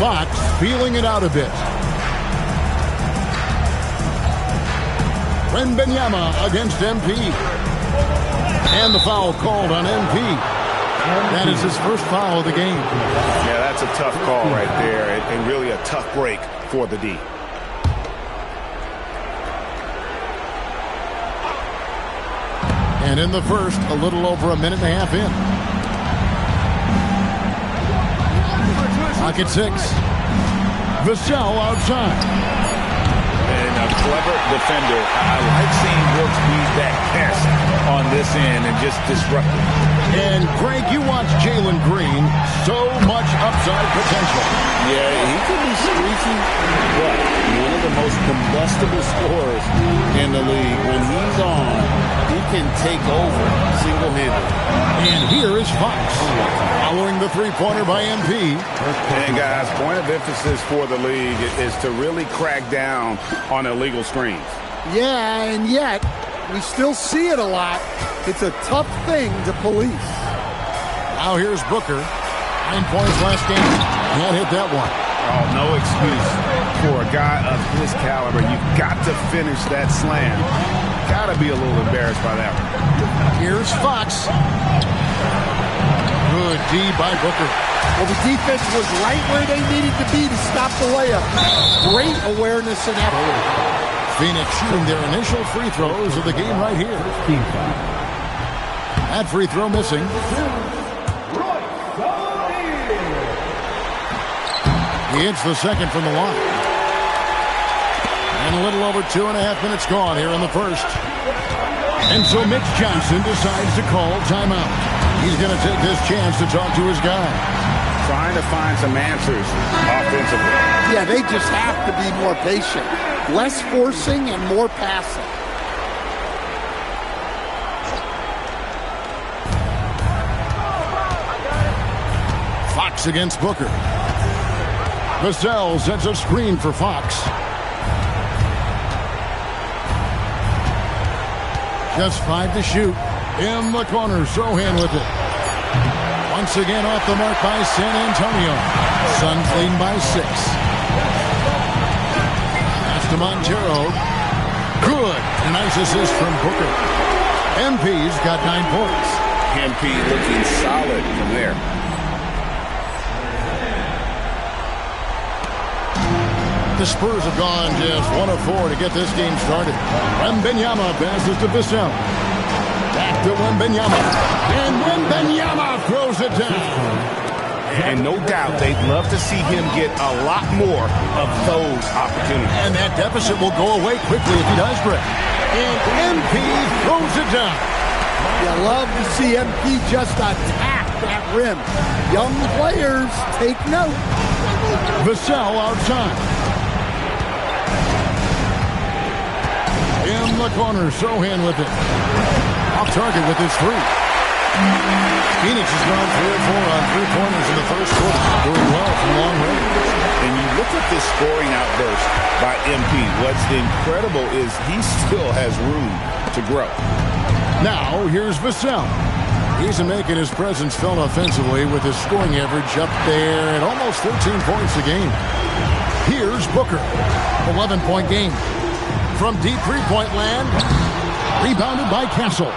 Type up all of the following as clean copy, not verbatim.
Fox feeling it out a bit. Wembanyama against MP. And the foul called on MP. That is his first foul of the game. Yeah, that's a tough call right there, and really a tough break for the D. And in the first, a little over a minute and a half in. Pocket 6. Vassell outside. And a clever defender. I like seeing Brooks beat that test on this end and just disrupt it. And, Greg, you watch Jalen Green. So much upside potential. Yeah, he could be streaky, but one of the most combustible scorers in the league. When he's on, he can take over single-handedly. And here is Fox. Following the three-pointer by MP. And, guys, point of emphasis for the league is to really crack down on illegal screens. Yeah, and yet we still see it a lot. It's a tough thing to police. Now here's Booker. 9 points last game. Can't hit that one. Oh, no excuse for a guy of his caliber. You've got to finish that slam. Got to be a little embarrassed by that one. Here's Fox. Good D by Booker. Well, the defense was right where they needed to be to stop the layup. Great awareness and effort. Phoenix shooting their initial free throws of the game right here. That free throw missing. He hits the second from the line. And a little over 2.5 minutes gone here in the first. And so Mitch Johnson decides to call timeout. He's going to take this chance to talk to his guy. Trying to find some answers offensively. Yeah, they just have to be more patient. Less forcing and more passing. Fox against Booker. Vassell sets a screen for Fox. Just 5 to shoot. In the corner, Sohan with it. Once again off the mark by San Antonio. Suns leading by 6. Pass to Montero. Good. A nice assist from Booker. MP's got 9 points. MP looking solid from there. The Spurs have gone just 1 of 4 to get this game started. Wembanyama passes to Vassell. Back to Wembanyama. And Wembanyama throws it down. And no doubt they'd love to see him get a lot more of those opportunities. And that deficit will go away quickly if he does, Greg. And MP throws it down. You love to see MP just attack that rim. Young players, take note. Vassell outside. In the corner, Sohan with it. Off target with his 3. Phoenix has gone 3 of 4 on 3-pointers in the first quarter. Doing well from long range. And you look at this scoring outburst by MP. What's incredible is he still has room to grow. Now, here's Vassell. He's making his presence felt offensively with his scoring average up there at almost 13 points a game. Here's Booker. 11-point game. From deep three-point land, rebounded by Castle.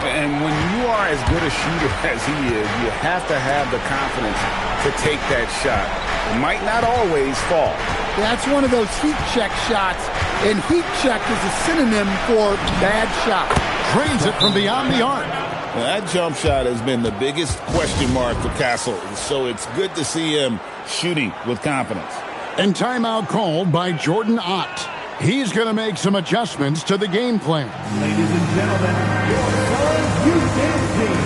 And when you are as good a shooter as he is, you have to have the confidence to take that shot. It might not always fall. That's one of those heat check shots, and heat check is a synonym for bad shot. Drains it from beyond the arc. Well, that jump shot has been the biggest question mark for Castle, so it's good to see him shooting with confidence. And timeout called by Jordan Ott. He's going to make some adjustments to the game plan. Ladies and gentlemen, your Suns youth team.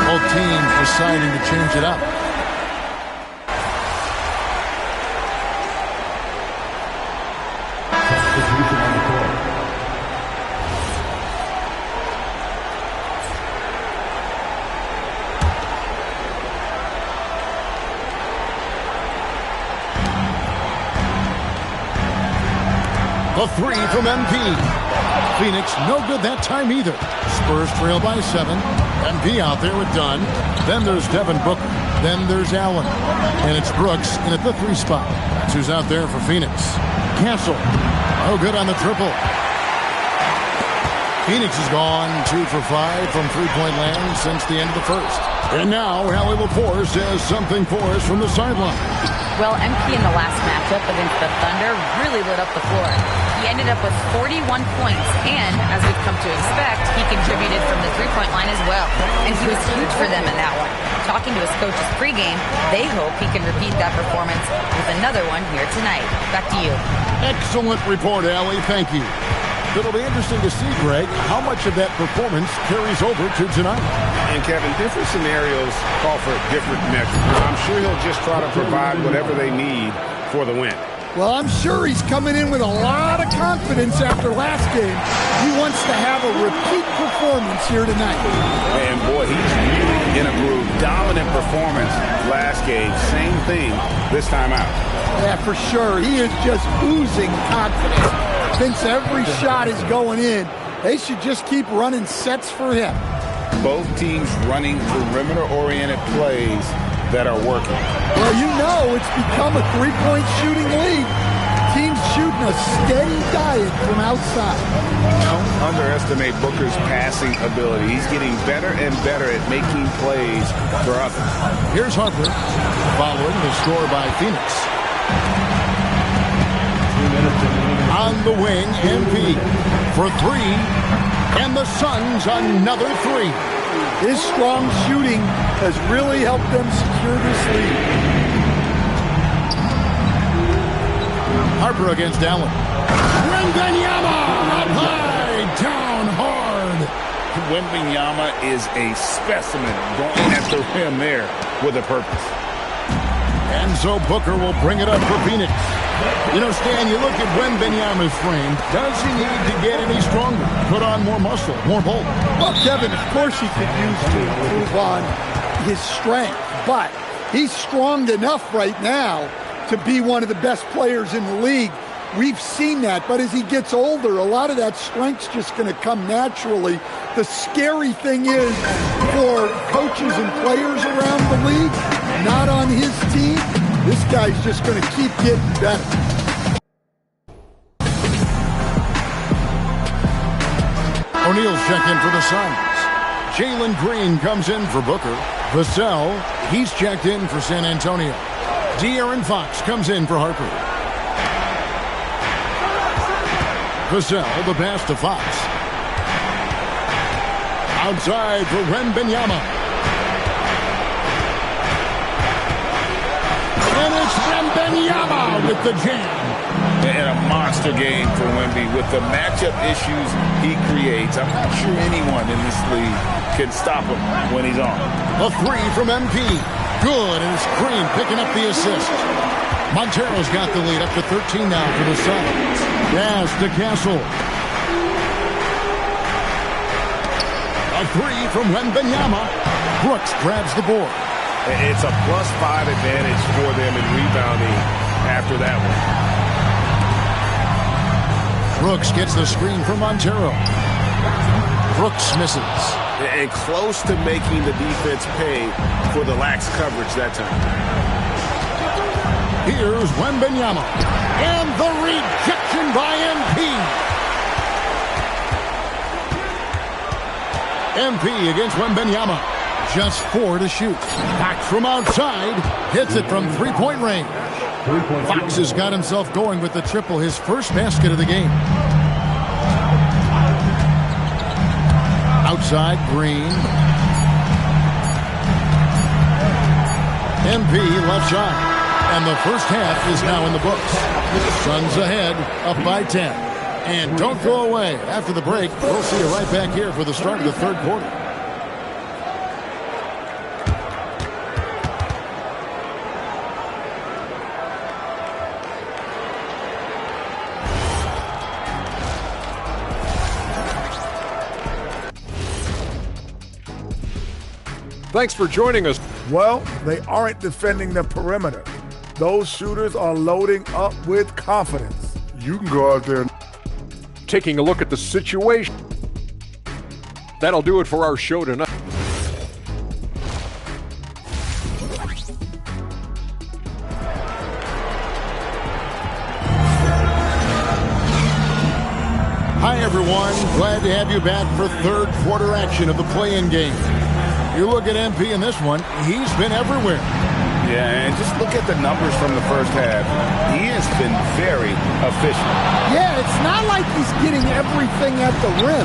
Both teams deciding to change it up. Substitution on the court. The three from MP. Phoenix, no good that time either. Spurs trail by 7. MP out there with Dunn. Then there's Devin Booker. Then there's Allen. And it's Brooks in at the 3 spot. That's who's out there for Phoenix. Castle. No good on the triple. Phoenix has gone 2 for 5 from three-point land since the end of the first. And now Allie Lepore says something for us from the sideline. Well, MP in the last matchup against the Thunder really lit up the floor. He ended up with 41 points, and as we've come to expect, he contributed from the three-point line as well. And he was huge for them in that one. Talking to his coaches pregame, they hope he can repeat that performance with another one here tonight. Back to you. Excellent report, Allie. Thank you. It'll be interesting to see, Greg, how much of that performance carries over to tonight. And, Kevin, different scenarios call for different measures. I'm sure he'll just try to provide whatever they need for the win. Well, I'm sure he's coming in with a lot of confidence after last game. He wants to have a repeat performance here tonight. And, boy, he's really in a groove. Dominant performance last game. Same thing this time out. Yeah, for sure. He is just oozing confidence. Thinks every shot is going in. They should just keep running sets for him. Both teams running perimeter-oriented plays that are working. Well, you know it's become a three-point shooting league. Teams shooting a steady diet from outside. Don't underestimate Booker's passing ability. He's getting better and better at making plays for others. Here's Harper following the score by Phoenix. On the wing, MP for 3, and the Suns another 3. His strong shooting has really helped them secure this lead. Harper against Allen. Wembanyama up high, down hard. Wembanyama is a specimen going at the rim there with a purpose. And so Booker will bring it up for Phoenix. You know, Stan, you look at Wembanyama's frame. Does he need to get any stronger? Put on more muscle, more bulk? Well, Kevin, of course he could use to improve on his strength. But he's strong enough right now to be one of the best players in the league. We've seen that. But as he gets older, a lot of that strength's just going to come naturally. The scary thing is for coaches and players around the league, not on his team, this guy's just going to keep getting better. O'Neal's checked in for the Suns. Jalen Green comes in for Booker. Vassell, he's checked in for San Antonio. De'Aaron Fox comes in for Harper. Vassell, the pass to Fox. Outside for Wembanyama. And it's Wembanyama with the jam. And a monster game for Wemby with the matchup issues he creates. I'm not sure anyone in this league can stop him when he's on. A 3 from MP. Good, and it's Green picking up the assist. Montero's got the lead up to 13 now for the Suns. Pass to Castle. A 3 from Wembanyama. Brooks grabs the board. It's a +5 advantage for them in rebounding after that one. Brooks gets the screen from Montero. Brooks misses. And close to making the defense pay for the lax coverage that time. Here's Wembanyama. And the rejection by MP. MP against Wembanyama. Just 4 to shoot. Back from outside. Hits it from three-point range. Fox has got himself going with the triple, his first basket of the game. Outside, Green. MP left side. And the first half is now in the books. Suns ahead, up by 10. And don't go away. After the break, we'll see you right back here for the start of the third quarter. Thanks for joining us. Well, they aren't defending the perimeter. Those shooters are loading up with confidence. You can go out there and taking a look at the situation. That'll do it for our show tonight. Hi, everyone. Glad to have you back for third quarter action of the play-in game. You look at MP in this one, he's been everywhere. Yeah, and just look at the numbers from the first half. He has been very efficient. Yeah, it's not like he's getting everything at the rim.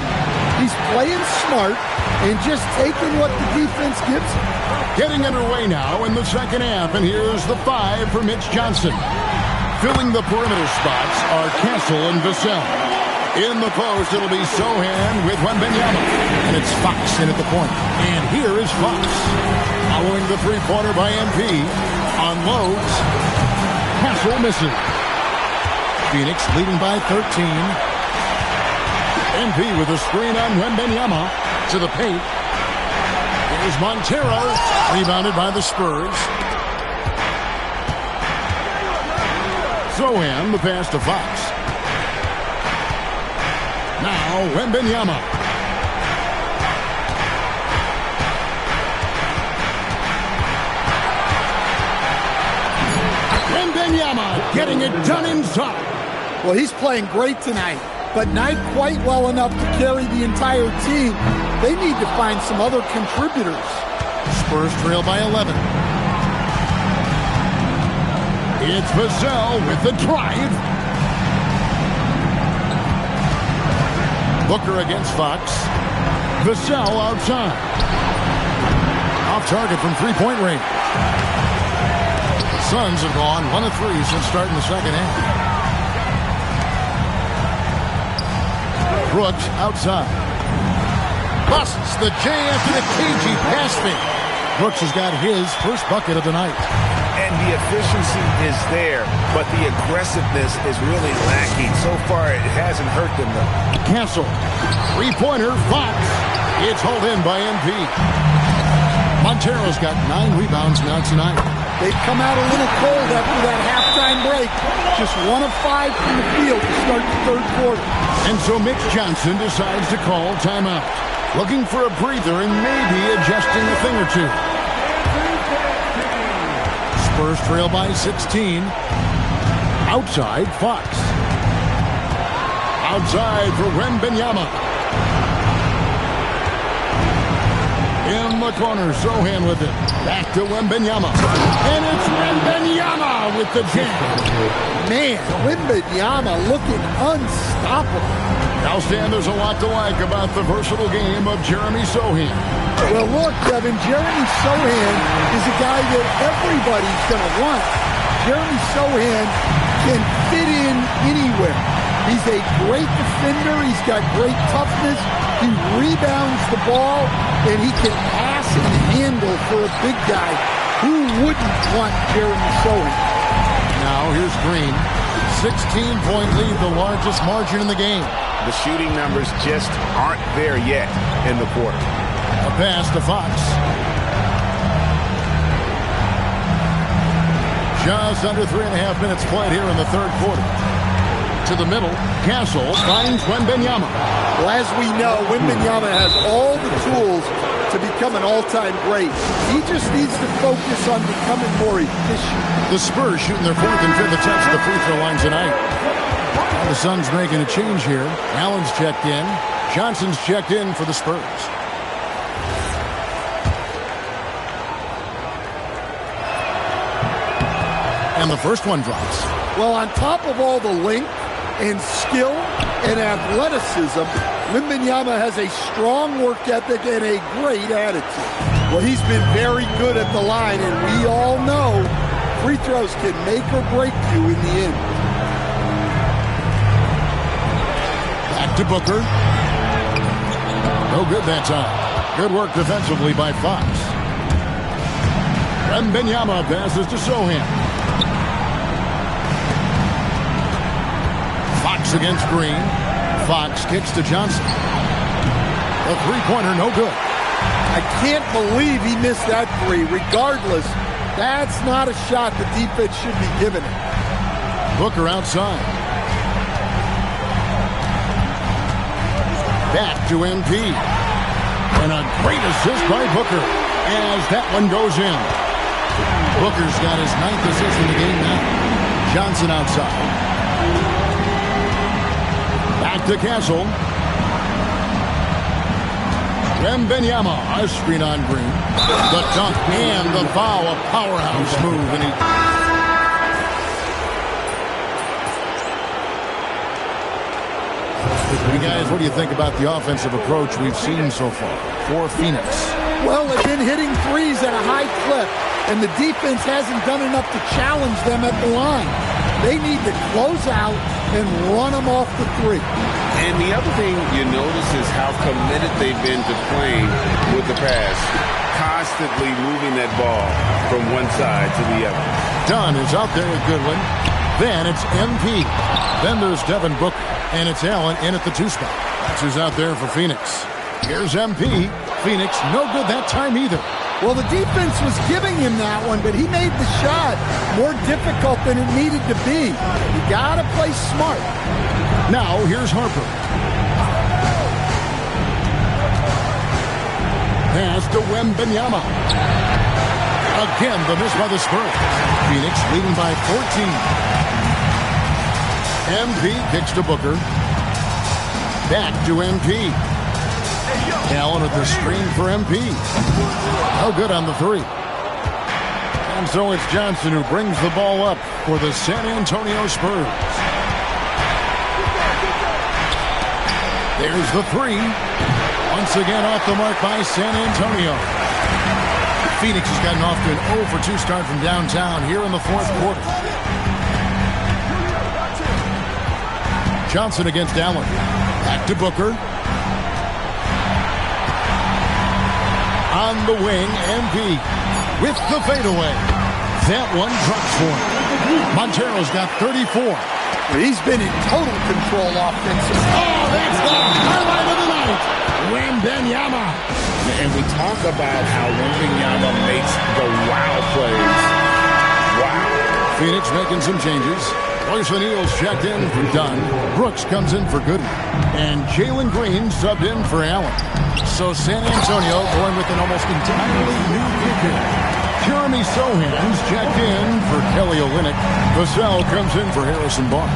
He's playing smart and just taking what the defense gives him. Getting underway now in the second half, and here's the 5 for Mitch Johnson. Filling the perimeter spots are Castle and Vassell. In the post, it'll be Sohan with Wembanyama. And it's Fox in at the point. And here is Fox. Following the three-pointer by MP. Unloads. Castle misses. Phoenix leading by 13. MP with a screen on Wembanyama to the paint. Here's Montero. Rebounded by the Spurs. Sohan, the pass to Fox. Now, Wembanyama. Wembanyama getting it done inside. Well, he's playing great tonight, but not quite well enough to carry the entire team. They need to find some other contributors. Spurs trail by 11. It's Vassell with the drive. Booker against Fox. Vassell outside. Off target from three-point range. Suns have gone 1 of 3 since starting the second half. Brooks outside. Busts the J after the cagey pass fake. Brooks has got his first bucket of the night. And the efficiency is there, but the aggressiveness is really lacking. So far, it hasn't hurt them, though. Castle. Three-pointer, Fox. It's hauled in by MP. Montero's got 9 rebounds now tonight. They've come out a little cold after that halftime break. Just 1 of 5 from the field to start the third quarter. And so Mitch Johnson decides to call timeout. Looking for a breather and maybe adjusting a thing or two. Spurs trail by 16. Outside, Fox. Outside for Wembanyama. In the corner, Sohan with it. Back to Wembanyama. And it's Wembanyama with the jam. Man, Wembanyama looking unstoppable. Now, Stan, there's a lot to like about the versatile game of Jeremy Sohan. Well, look, Kevin, Jeremy Sohan is a guy that everybody's going to want. Jeremy Sohan can fit in anywhere. He's a great defender. He's got great toughness. He rebounds the ball, and he can pass and handle for a big guy. Who wouldn't want Jeremy Sohan? Now, here's Green. 16-point lead, the largest margin in the game. The shooting numbers just aren't there yet in the quarter. A pass to Fox. Just under 3.5 minutes played here in the third quarter. To the middle, Castle finds Wembanyama. Well, as we know, Wembanyama has all the tools to become an all-time great. He just needs to focus on becoming more efficient. The Spurs shooting their 4th and 5th attempts at the free throw line tonight. Now the Suns making a change here. Allen's checked in. Johnson's checked in for the Spurs. And the first one drops. Well, on top of all the length and skill and athleticism, Wembanyama has a strong work ethic and a great attitude. Well, he's been very good at the line, and we all know free throws can make or break you in the end. Back to Booker. No good that time. Good work defensively by Fox. Wembanyama passes to Sohan. Fox against Green. Fox kicks to Johnson. A three-pointer, no good. I can't believe he missed that three. Regardless, that's not a shot the defense should be giving him. Booker outside. Back to MP. And a great assist by Booker as that one goes in. Booker's got his 9th assist in the game now. Johnson outside. Back to Castle. Wembanyama, a screen on Green. The dunk and the foul, a powerhouse move. And Hey guys, what do you think about the offensive approach we've seen so far for Phoenix? Well, they've been hitting threes at a high clip, and the defense hasn't done enough to challenge them at the line. They need to close out and run them off the three. And the other thing you notice is how committed they've been to playing with the pass, constantly moving that ball from one side to the other. Dunn is out there with Goodwin. Then it's MP. Then there's Devin Booker. And it's Allen in at the 2 spot. That's who's out there for Phoenix. Here's MP. Phoenix, no good that time either. Well, the defense was giving him that one, but he made the shot more difficult than it needed to be. You got to play smart. Now, here's Harper. Pass to Wembanyama. Again, the miss by the Spurs. Phoenix leading by 14. MP kicks to Booker. Back to MP. Allen with the screen for MP. No good on the 3. And so it's Johnson who brings the ball up for the San Antonio Spurs. There's the 3. Once again off the mark by San Antonio. Phoenix has gotten off to an 0 for 2 start from downtown here in the 4th quarter. Johnson against Allen. Back to Booker. On the wing, MP with the fadeaway. That one drops for him. Montero's got 34. He's been in total control offensively. Oh, that's the highlight of the night. Wembanyama. And we talk about how Wembanyama makes the wow plays. Wow. Phoenix making some changes. Royce O'Neal's checked in for Dunn. Brooks comes in for Goodwin. And Jalen Green subbed in for Allen. So San Antonio going with an almost entirely new kicker. Jeremy Sohan's checked in for Kelly Olynyk. Vassell comes in for Harrison Barnes.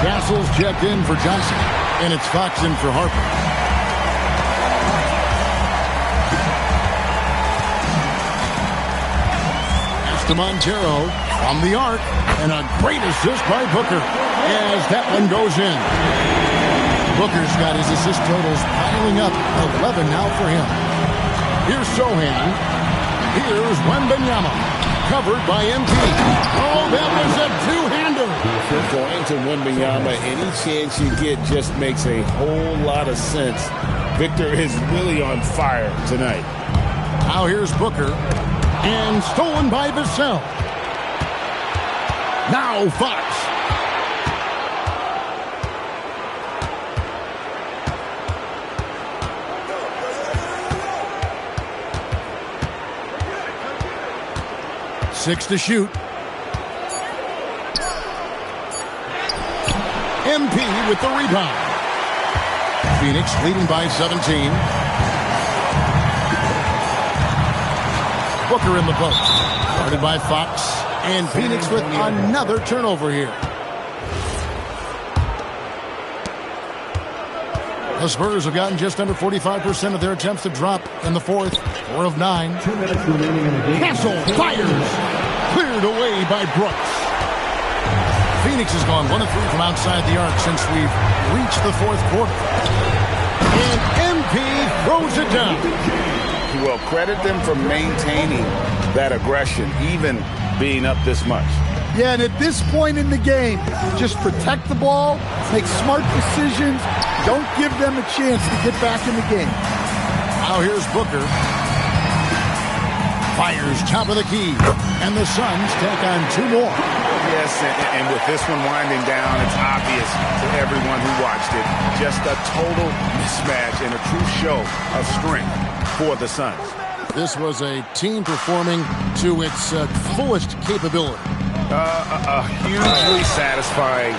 Castle's checked in for Johnson. And it's Fox in for Harper. To Montero from the arc, and a great assist by Booker as that one goes in. Booker's got his assist totals piling up, 11 now for him. Here's Sohan. Here's Wembanyama, covered by MP. Oh, that was a two-hander. Going to Wembanyama, any chance you get just makes a whole lot of sense. Victor is really on fire tonight. Now here's Booker. And stolen by Vassell. Now Fox. Six to shoot. MP with the rebound. Phoenix leading by 17. Booker in the post. Guarded by Fox. And Phoenix with another turnover here. The Spurs have gotten just under 45% of their attempts to drop in the 4th. 4 of 9. 2 minutes remaining in the game. Castle fires. Cleared away by Brooks. Phoenix has gone 1 of 3 from outside the arc since we've reached the 4th quarter. And MP throws it down. Well, credit them for maintaining that aggression, even being up this much. Yeah, and at this point in the game, just protect the ball, make smart decisions, don't give them a chance to get back in the game. Now here's Booker. Fires top of the key, and the Suns take on 2 more. Yes, and with this one winding down, it's obvious to everyone who watched it. Just a total mismatch and a true show of strength for the Suns. This was a team performing to its fullest capability. A hugely satisfying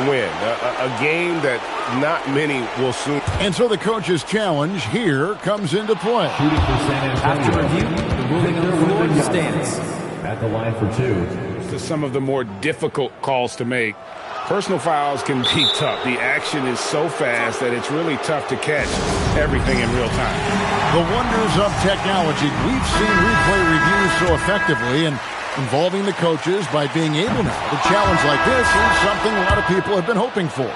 win. A game that not many will soon. And so the coach's challenge here comes into play. After review, the ruling on the floor stands. At the line for 2. To some of the more difficult calls to make. Personal fouls can be tough. The action is so fast that it's really tough to catch everything in real time. The wonders of technology. We've seen replay reviews so effectively, and involving the coaches by being able now to challenge like this is something a lot of people have been hoping for.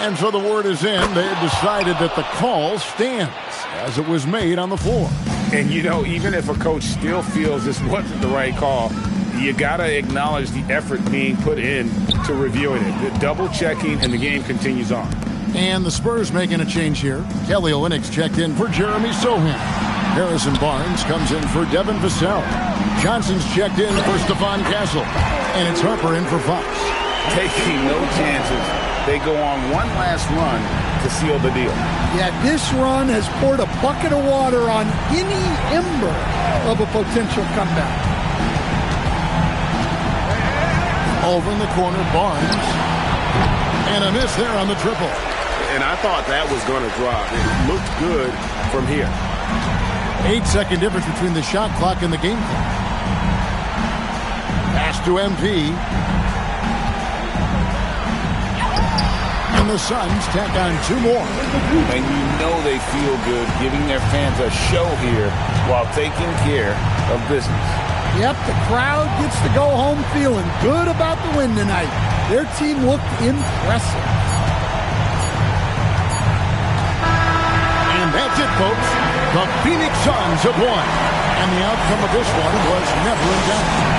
And so the word is in. They have decided that the call stands as it was made on the floor. And, you know, even if a coach still feels this wasn't the right call, you got to acknowledge the effort being put in to reviewing it. The double-checking, and the game continues on. And the Spurs making a change here. Kelly Olynyk's checked in for Jeremy Sohan. Harrison Barnes comes in for Devin Vassell. Johnson's checked in for Stephon Castle. And it's Harper in for Fox. Taking no chances. They go on one last run to seal the deal. Yeah, this run has poured a bucket of water on any ember of a potential comeback. Over in the corner, Barnes. And a miss there on the triple. And I thought that was going to drop. It looked good from here. 8-second difference between the shot clock and the game clock. Pass to MP. And the Suns tack on 2 more. And you know they feel good giving their fans a show here while taking care of business. Yep, the crowd gets to go home feeling good about the win tonight. Their team looked impressive. And that's it, folks. The Phoenix Suns have won. And the outcome of this one was never in doubt.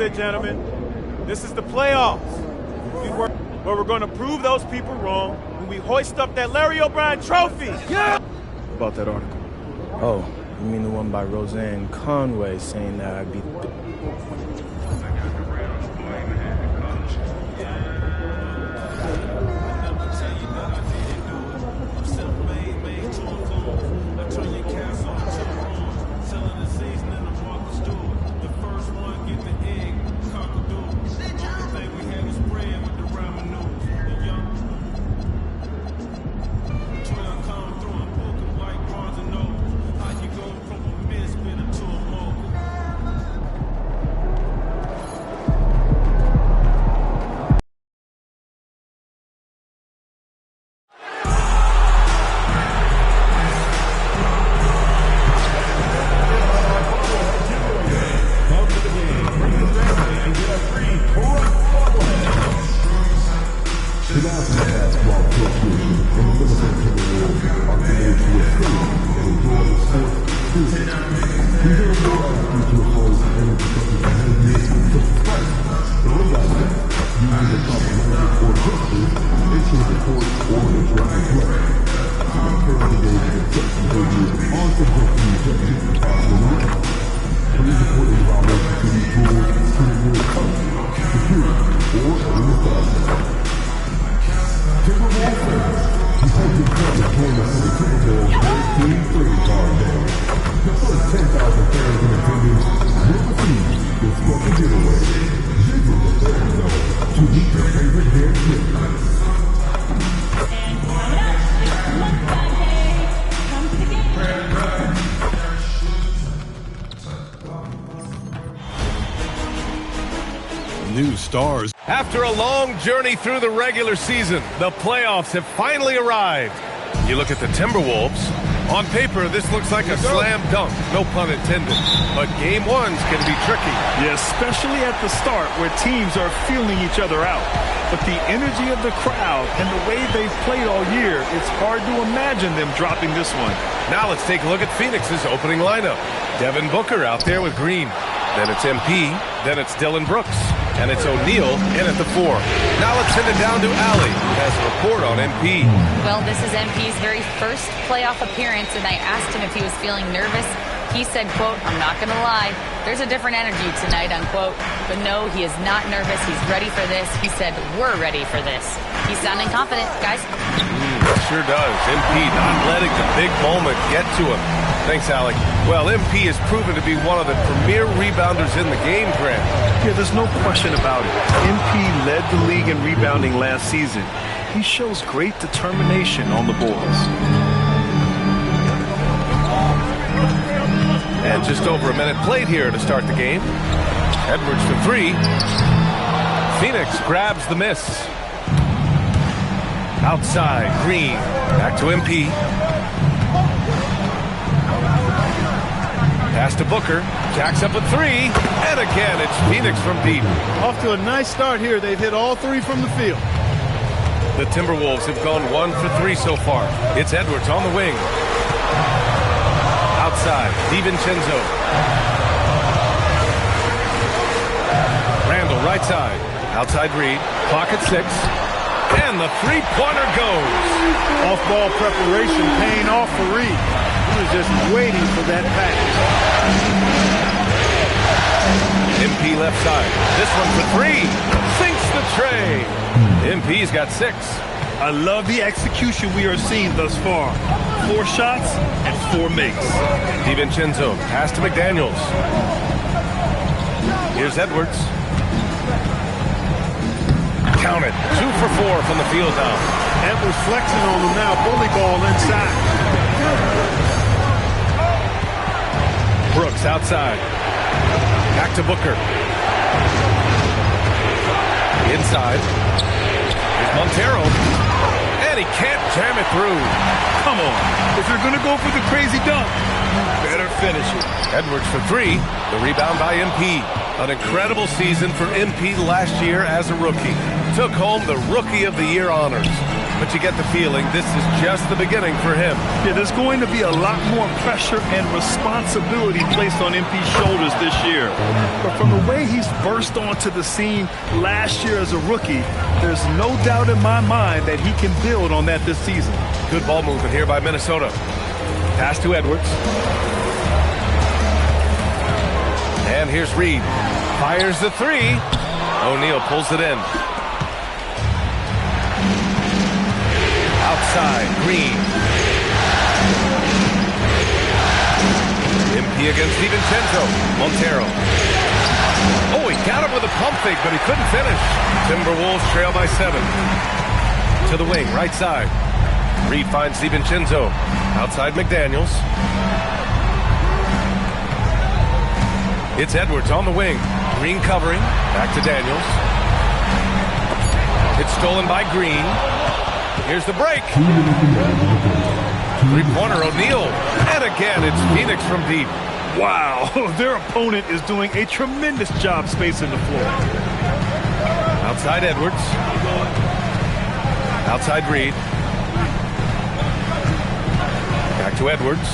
it, gentlemen. This is the playoffs. Where we're going to prove those people wrong when we hoist up that Larry O'Brien trophy. Yeah! About that article. Oh, you mean the one by Roseanne Conway saying that I'd be... New stars. After a long journey through the regular season, the playoffs have finally arrived. You look at the Timberwolves. On paper, this looks like a slam dunk, no pun intended. But game ones can be tricky. Yeah, especially at the start where teams are feeling each other out. But the energy of the crowd and the way they've played all year, it's hard to imagine them dropping this one. Now let's take a look at Phoenix's opening lineup. Devin Booker out there with Green. Then it's MP. Then it's Dillon Brooks. And it's O'Neal in at the 4. Now let's send it down to Allie, who has a report on MP. Well, this is MP's very first playoff appearance, and I asked him if he was feeling nervous. He said, quote, "I'm not going to lie, there's a different energy tonight," unquote. But no, he is not nervous. He's ready for this. He said, "We're ready for this." He's sounding confident, guys. Sure does. MP not letting the big moment get to him. Thanks, Alec. Well, MP has proven to be one of the premier rebounders in the game, Grant. Yeah, there's no question about it. MP led the league in rebounding last season. He shows great determination on the boards. And just over a minute played here to start the game. Edwards for 3. Phoenix grabs the miss. Outside, Green. Back to MP. Pass to Booker. Jacks up a 3. And again, it's Phoenix from deep. Off to a nice start here. They've hit all 3 from the field. The Timberwolves have gone 1 for 3 so far. It's Edwards on the wing. Outside, DiVincenzo. Randall, right side. Outside Reed. Clock at 6. And the three-pointer goes. Off-ball preparation paying off for Reed. He was just waiting for that pass. MP left side. This one for 3. Sinks the tray. MP's got 6. I love the execution we are seeing thus far. 4 shots and 4 makes. DiVincenzo, pass to McDaniels. Here's Edwards. Count it. 2 for 4 from the field now. Edwards flexing on them now. Bully ball inside. Brooks outside. Back to Booker. Inside. Here's Montero. And he can't jam it through. Come on. If you're going to go for the crazy dunk, better finish it. Edwards for 3. The rebound by MP. An incredible season for MP last year as a rookie. Took home the Rookie of the Year honors. But you get the feeling this is just the beginning for him. Yeah, there's going to be a lot more pressure and responsibility placed on MP's shoulders this year. But from the way he's burst onto the scene last year as a rookie, there's no doubt in my mind that he can build on that this season. Good ball movement here by Minnesota. Pass to Edwards. And here's Reed. Fires the 3. O'Neal pulls it in. Outside, Green. MP against DiVincenzo. Montero. Oh, he got him with a pump fake, but he couldn't finish. Timberwolves trail by 7. To the wing, right side. Reed finds DiVincenzo. Outside McDaniels. It's Edwards on the wing. Green covering. Back to Daniels. It's stolen by Green. Here's the break. Three-pointer O'Neal. And again, it's Phoenix from deep. Wow, their opponent is doing a tremendous job spacing the floor. Outside Edwards. Outside Reed. Back to Edwards.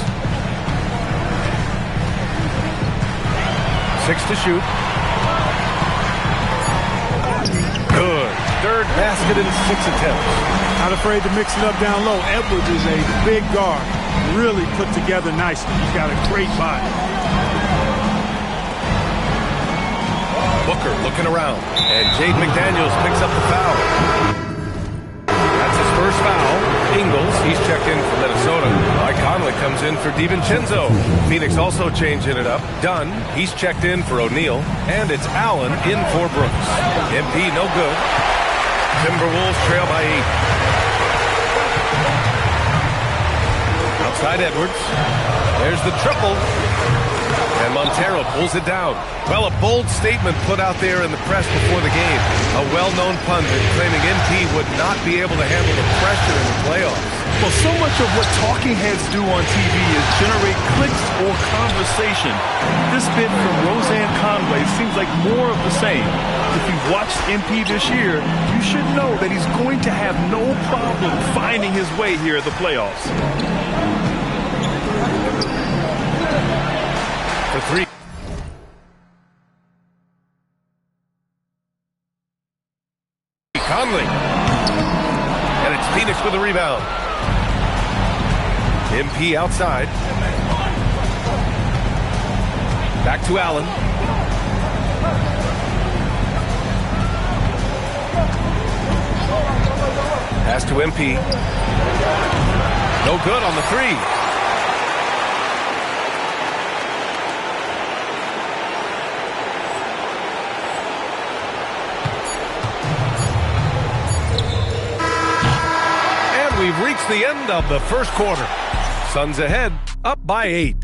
6 to shoot. Good. Third basket in 6 attempts. Not afraid to mix it up down low. Edwards is a big guard. Really put together nicely. He's got a great body. Booker looking around. And Jaden McDaniels picks up the foul. That's his first foul. Ingles, he's checked in for Minnesota. Mike Conley comes in for DiVincenzo. Phoenix also changing it up. Dunn, he's checked in for O'Neal. And it's Allen in for Brooks. MP no good. Timberwolves trail by 8. Outside Edwards. There's the triple. And Montero pulls it down. Well, a bold statement put out there in the press before the game. A well-known pundit claiming MP would not be able to handle the pressure in the playoffs. Well, so much of what talking heads do on TV is generate clicks or conversation. This bit from Roseanne Conway seems like more of the same. If you've watched MP this year, you should know that he's going to have no problem finding his way here at the playoffs. For 3. Conley. And it's Phoenix with a rebound. MP outside. Back to Allen. Pass to MP. No good on the 3. We've reached the end of the first quarter. Suns ahead, up by 8.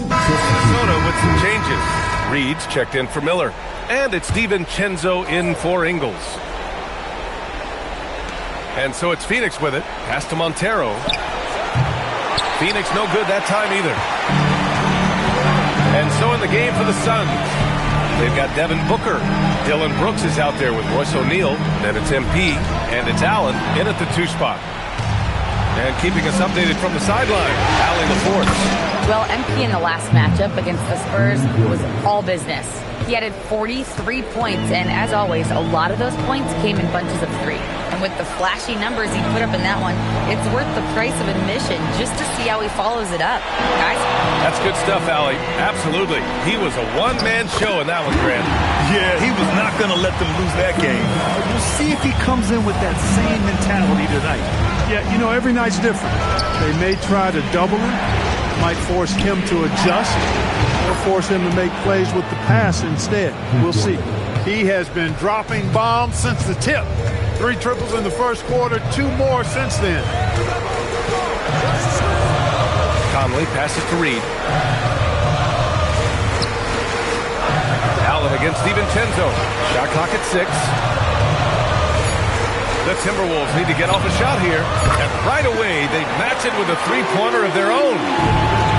Minnesota with some changes. Reed's checked in for Miller. And it's DiVincenzo in for Ingles. And so it's Phoenix with it. Pass to Montero. Phoenix no good that time either. And so in the game for the Suns, they've got Devin Booker. Dylan Brooks is out there with Royce O'Neal. Then it's MP, and it's Allen in at the 2 spot. And keeping us updated from the sideline, Allie LaForce. Well, MP in the last matchup against the Spurs was all business. He added 43 points, and as always, a lot of those points came in bunches of 3. And with the flashy numbers he put up in that one, it's worth the price of admission just to see how he follows it up. Guys? That's good stuff, Allie. Absolutely. He was a one-man show in that one, Grant. Yeah, he was not going to let them lose that game. We'll see if he comes in with that same mentality tonight. Yeah, you know, every night's different. They may try to double him, might force him to adjust, or force him to make plays with the pass instead. We'll see. He has been dropping bombs since the tip. 3 triples in the first quarter, 2 more since then. Conley passes to Reed. Allen against DiVincenzo. Shot clock at 6. The Timberwolves need to get off a shot here. And right away, they match it with a 3-pointer of their own.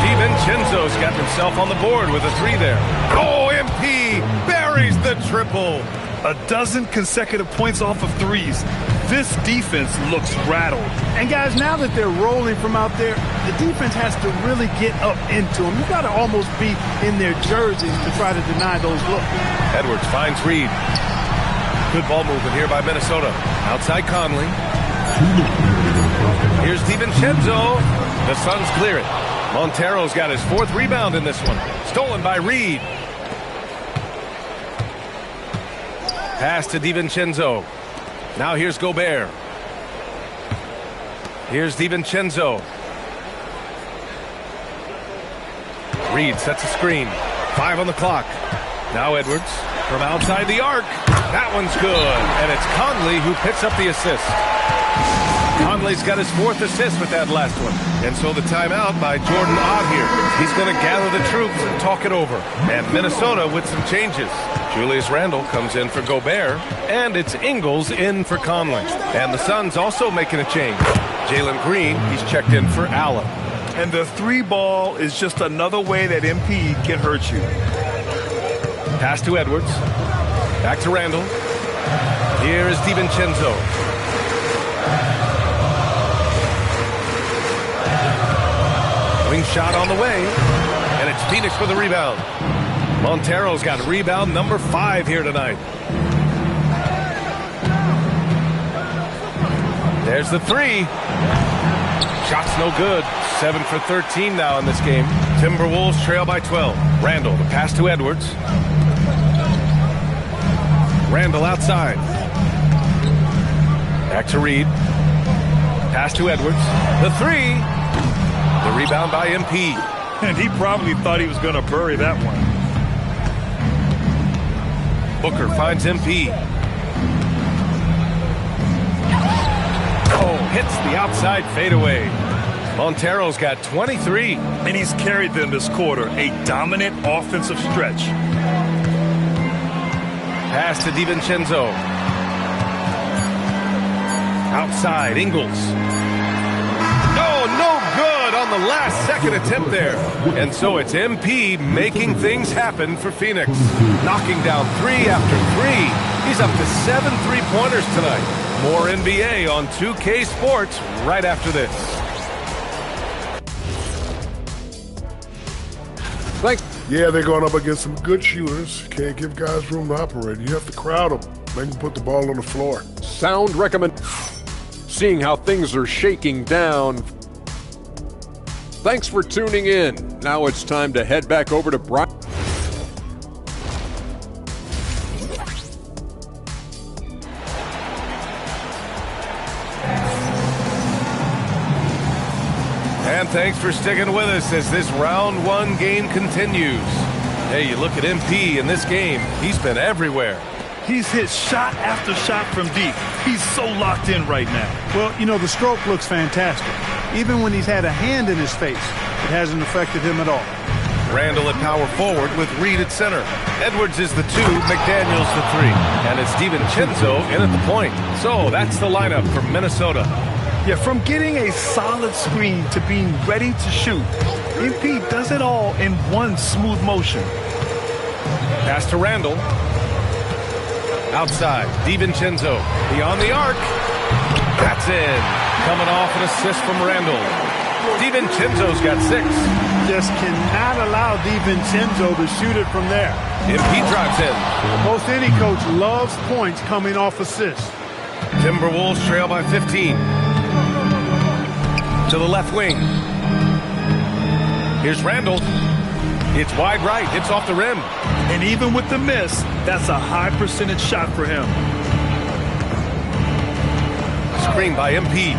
DiVincenzo's got himself on the board with a 3 there. Oh, MP buries the triple. A dozen consecutive points off of 3s. This defense looks rattled. And guys, now that they're rolling from out there, the defense has to really get up into them. You've got to almost be in their jerseys to try to deny those looks. Edwards finds Reed. Good ball movement here by Minnesota. Outside Conley. Here's DiVincenzo. The Suns clear it. Montero's got his 4th rebound in this one. Stolen by Reed. Pass to DiVincenzo. Now here's Gobert. Here's DiVincenzo. Reed sets a screen. 5 on the clock. Now Edwards from outside the arc. That one's good. And it's Conley who picks up the assist. Conley's got his 4th assist with that last one. And so the timeout by Jordan Ott here. He's going to gather the troops and talk it over. And Minnesota with some changes. Julius Randle comes in for Gobert. And it's Ingles in for Conley. And the Suns also making a change. Jalen Green, he's checked in for Allen. And the three ball is just another way that MP can hurt you. Pass to Edwards. Back to Randall. Here is DiVincenzo. Wing shot on the way. And it's Phoenix with a rebound. Montero's got rebound number 5 here tonight. There's the 3. Shot's no good. 7 for 13 now in this game. Timberwolves trail by 12. Randall, the pass to Edwards. Randall outside. Back to Reed. Pass to Edwards. The 3. The rebound by MP. And he probably thought he was going to bury that one. Booker finds MP. Oh, hits the outside fadeaway. Montero's got 23. And he's carried them this quarter. A dominant offensive stretch. Pass to DiVincenzo. Outside, Ingles. No good on the last second attempt there. And so it's MP making things happen for Phoenix. Knocking down 3 after 3. He's up to 7 3-pointers tonight. More NBA on 2K Sports right after this. Yeah, they're going up against some good shooters. Can't give guys room to operate. You have to crowd them. Make them put the ball on the floor. Sound recommend. Seeing how things are shaking down. Thanks for tuning in. Now it's time to head back over to Brian. And thanks for sticking with us as this round 1 game continues. Hey, you look at MP in this game, he's been everywhere. He's hit shot after shot from deep. He's so locked in right now. Well, you know, the stroke looks fantastic. Even when he's had a hand in his face, it hasn't affected him at all. Randall at power forward with Reed at center. Edwards is the 2, McDaniels the 3. And it's DiVincenzo in at the point. So that's the lineup for Minnesota. Yeah, from getting a solid screen to being ready to shoot, MP does it all in one smooth motion. Pass to Randall. Outside, DiVincenzo. Beyond the arc. That's in. Coming off an assist from Randall. DiVincenzo's got 6. Just cannot allow DiVincenzo to shoot it from there. MP drives in. Most any coach loves points coming off assists. Timberwolves trail by 15. To the left wing. Here's Randall. It's wide right. Hits off the rim. And even with the miss, that's a high percentage shot for him. Screen by MP.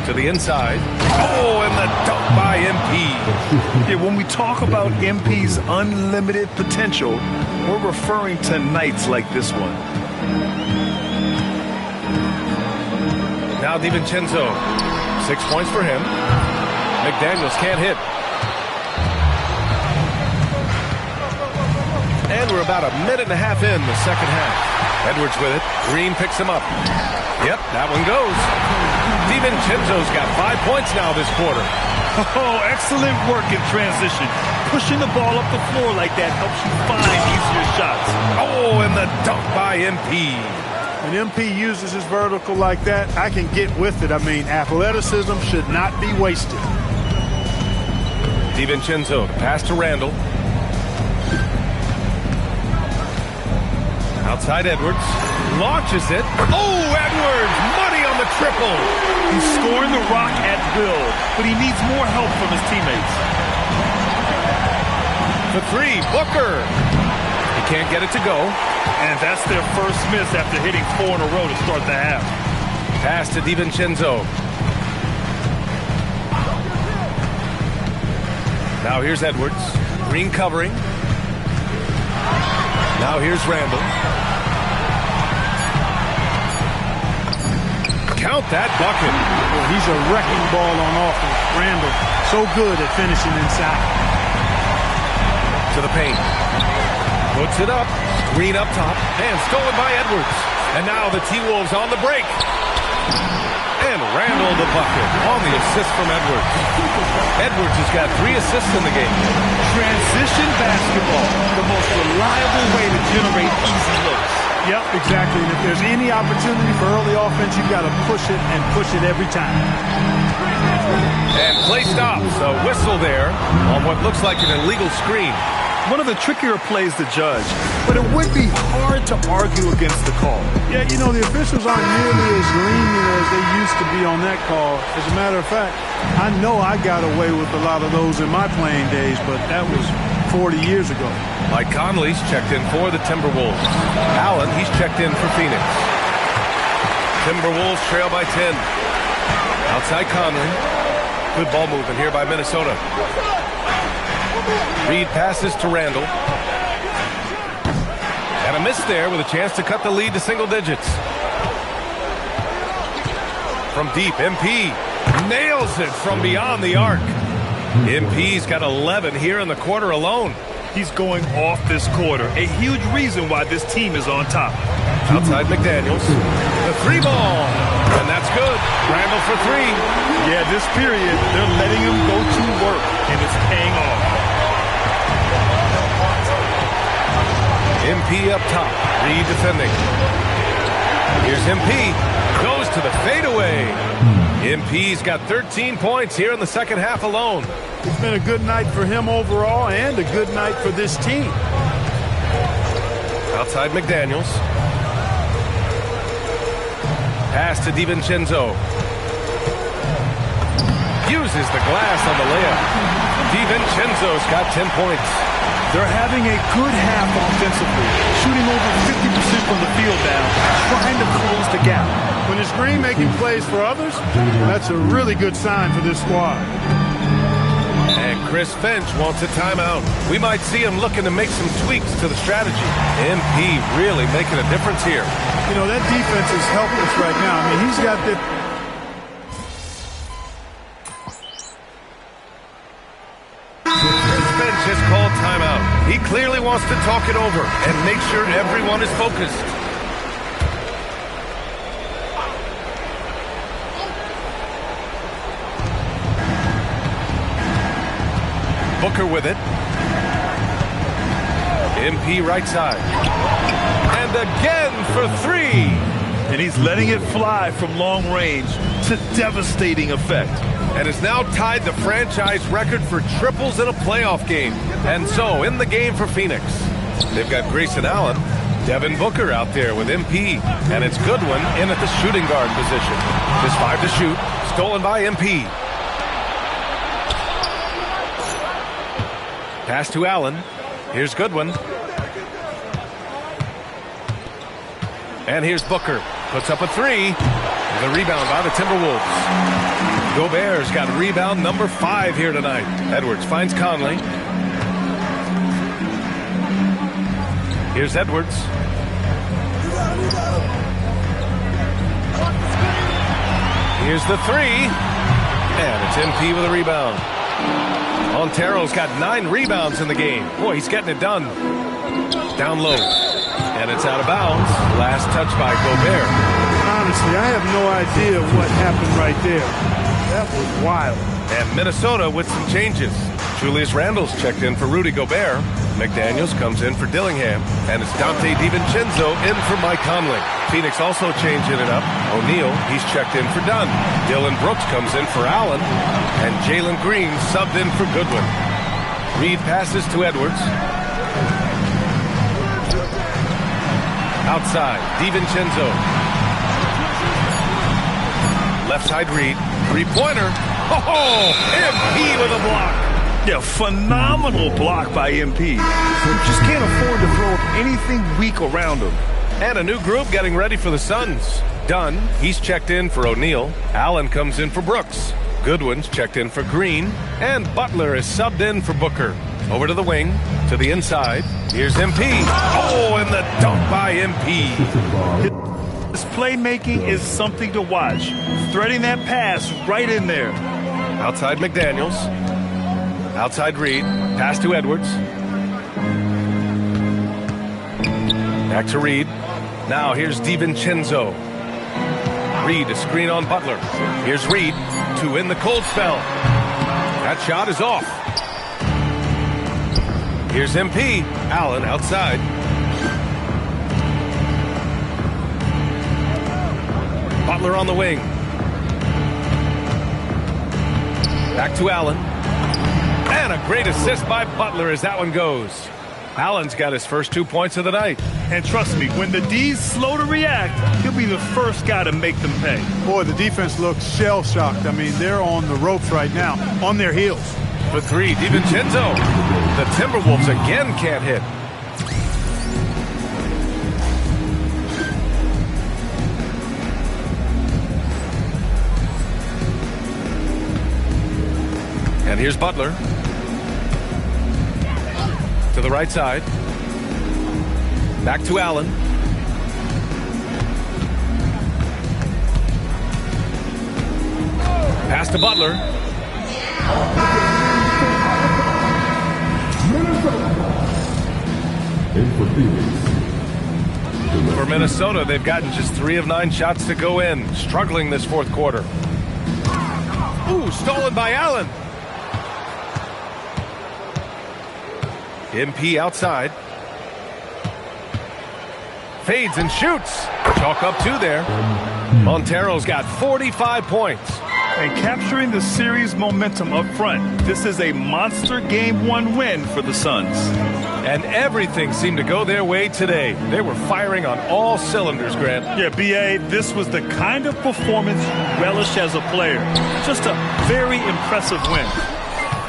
To the inside. Oh, and the dunk by MP. Yeah, when we talk about MP's unlimited potential, we're referring to nights like this one. Now DiVincenzo. 6 points for him. McDaniels can't hit. And we're about a minute and a half in the second half. Edwards with it. Green picks him up. Yep, that one goes. DiVincenzo's got 5 points now this quarter. Oh, excellent work in transition. Pushing the ball up the floor like that helps you find easier shots. Oh, and the dunk by MP. When MP uses his vertical like that, I can get with it. I mean, athleticism should not be wasted. DiVincenzo, pass to Randall. Outside Edwards. Launches it. Oh, Edwards! Money on the triple! He's scoring the rock at will, but he needs more help from his teammates. The 3, Booker. He can't get it to go. And that's their first miss after hitting 4 in a row to start the half. Pass to DiVincenzo. Now here's Edwards. Green covering. Now here's Randall. Count that bucket. Well, he's a wrecking ball on offense. Randall, so good at finishing inside. To the paint. Puts it up. Green up top. And stolen by Edwards. And now the T-Wolves on the break. And Randall the bucket on the assist from Edwards. Edwards has got 3 assists in the game. Transition basketball, the most reliable way to generate easy looks. Yep, exactly. And if there's any opportunity for early offense, you've got to push it and push it every time. And play stops. A whistle there on what looks like an illegal screen. One of the trickier plays to judge, but it would be hard to argue against the call. Yeah, you know, the officials aren't nearly as lenient as they used to be on that call. As a matter of fact, I know I got away with a lot of those in my playing days, but that was 40 years ago. Mike Conley's checked in for the Timberwolves. Allen, he's checked in for Phoenix. Timberwolves trail by 10. Outside Conley. Good ball movement here by Minnesota. Reed passes to Randall. And a miss there with a chance to cut the lead to single digits. From deep, MP nails it from beyond the arc. MP's got 11 here in the quarter alone. He's going off this quarter. A huge reason why this team is on top. Outside McDaniels. The 3 ball. And that's good. Randall for 3. Yeah, this period, they're letting him go to work, and it's paying off. MP up top. Reed defending. Here's MP. Goes to the fadeaway. MP's got 13 points here in the second half alone. It's been a good night for him overall and a good night for this team. Outside McDaniels. Pass to DiVincenzo. Uses the glass on the layup. DiVincenzo's got 10 points. They're having a good half offensively, shooting over 50% from the field now, trying to close the gap. When it's Green making plays for others, that's a really good sign for this squad. And Chris Finch wants a timeout. We might see him looking to make some tweaks to the strategy. MP really making a difference here. You know, that defense is helpless right now. I mean, he's got the... Finch has called timeout. He clearly wants to talk it over and make sure everyone is focused. Booker with it. MP right side. And again for 3. And he's letting it fly from long range to devastating effect. And has now tied the franchise record for triples in a playoff game. And so, in the game for Phoenix, they've got Grayson Allen, Devin Booker out there with MP. And it's Goodwin in at the shooting guard position. Just 5 to shoot. Stolen by MP. Pass to Allen. Here's Goodwin. And here's Booker. Puts up a 3. The rebound by the Timberwolves. Gobert's got rebound number 5 here tonight. Edwards finds Conley. Here's Edwards. Here's the 3. And it's MP with a rebound. Montero's got 9 rebounds in the game. Boy, he's getting it done. Down low. And it's out of bounds. Last touch by Gobert. Honestly, I have no idea what happened right there. That was wild. And Minnesota with some changes. Julius Randle's checked in for Rudy Gobert. McDaniels comes in for Dillingham. And it's Dante DiVincenzo in for Mike Conley. Phoenix also changing it up. O'Neal, he's checked in for Dunn. Dylan Brooks comes in for Allen. And Jalen Green subbed in for Goodwin. Reed passes to Edwards. Outside, DiVincenzo. Left side Reed. 3-pointer. Oh, MP with a block. Yeah, phenomenal block by MP. Just can't afford to throw anything weak around him. And a new group getting ready for the Suns. Dunn, he's checked in for O'Neal. Allen comes in for Brooks. Goodwin's checked in for Green. And Butler is subbed in for Booker. Over to the wing, to the inside. Here's MP. Oh, and the dunk by MP. His playmaking is something to watch. Threading that pass right in there. Outside McDaniels. Outside Reed. Pass to Edwards. Back to Reed. Now here's DiVincenzo. Reed, a screen on Butler. Here's Reed to win the cold spell. That shot is off. Here's MP. Allen outside. Butler on the wing. Back to Allen. And a great assist by Butler as that one goes. Allen's got his first 2 points of the night. And trust me, when the D's slow to react, he'll be the first guy to make them pay. Boy, the defense looks shell-shocked. I mean, they're on the ropes right now, on their heels. For three, DiVincenzo. The Timberwolves again can't hit. And here's Butler. To the right side. Back to Allen. Pass to Butler. For Minnesota, they've gotten just 3 of 9 shots to go in. Struggling this fourth quarter. Ooh, stolen by Allen. MP outside. Fades and shoots. Chalk up 2 there. Montero's got 45 points. And capturing the series momentum up front. This is a monster Game 1 win for the Suns. And everything seemed to go their way today. They were firing on all cylinders, Grant. Yeah, B.A., this was the kind of performance you relish as a player. Just a very impressive win.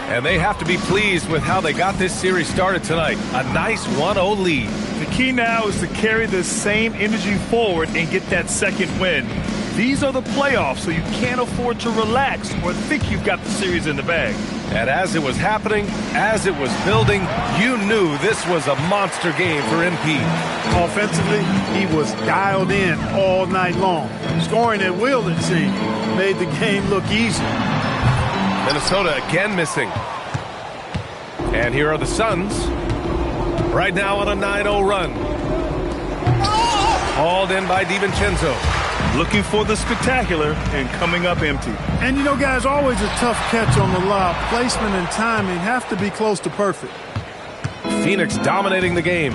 And they have to be pleased with how they got this series started tonight. A nice 1-0 lead. The key now is to carry this same energy forward and get that second win. These are the playoffs, so you can't afford to relax or think you've got the series in the bag. And as it was happening, as it was building, you knew this was a monster game for MP. Offensively, he was dialed in all night long. Scoring at will, it seemed, made the game look easy. Minnesota again missing. And here are the Suns. Right now on a 9-0 run. Hauled in by DiVincenzo. Looking for the spectacular and coming up empty. And you know, guys, always a tough catch on the lob. Placement and timing have to be close to perfect. Phoenix dominating the game.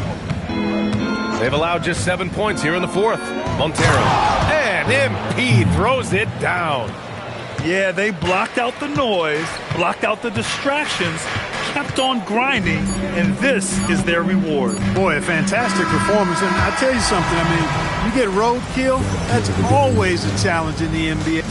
They've allowed just 7 points here in the fourth. Montero. And MP throws it down. Yeah, they blocked out the noise, blocked out the distractions, kept on grinding, and this is their reward. Boy, a fantastic performance. And I tell you something, I mean, you get roadkill, that's always a challenge in the NBA.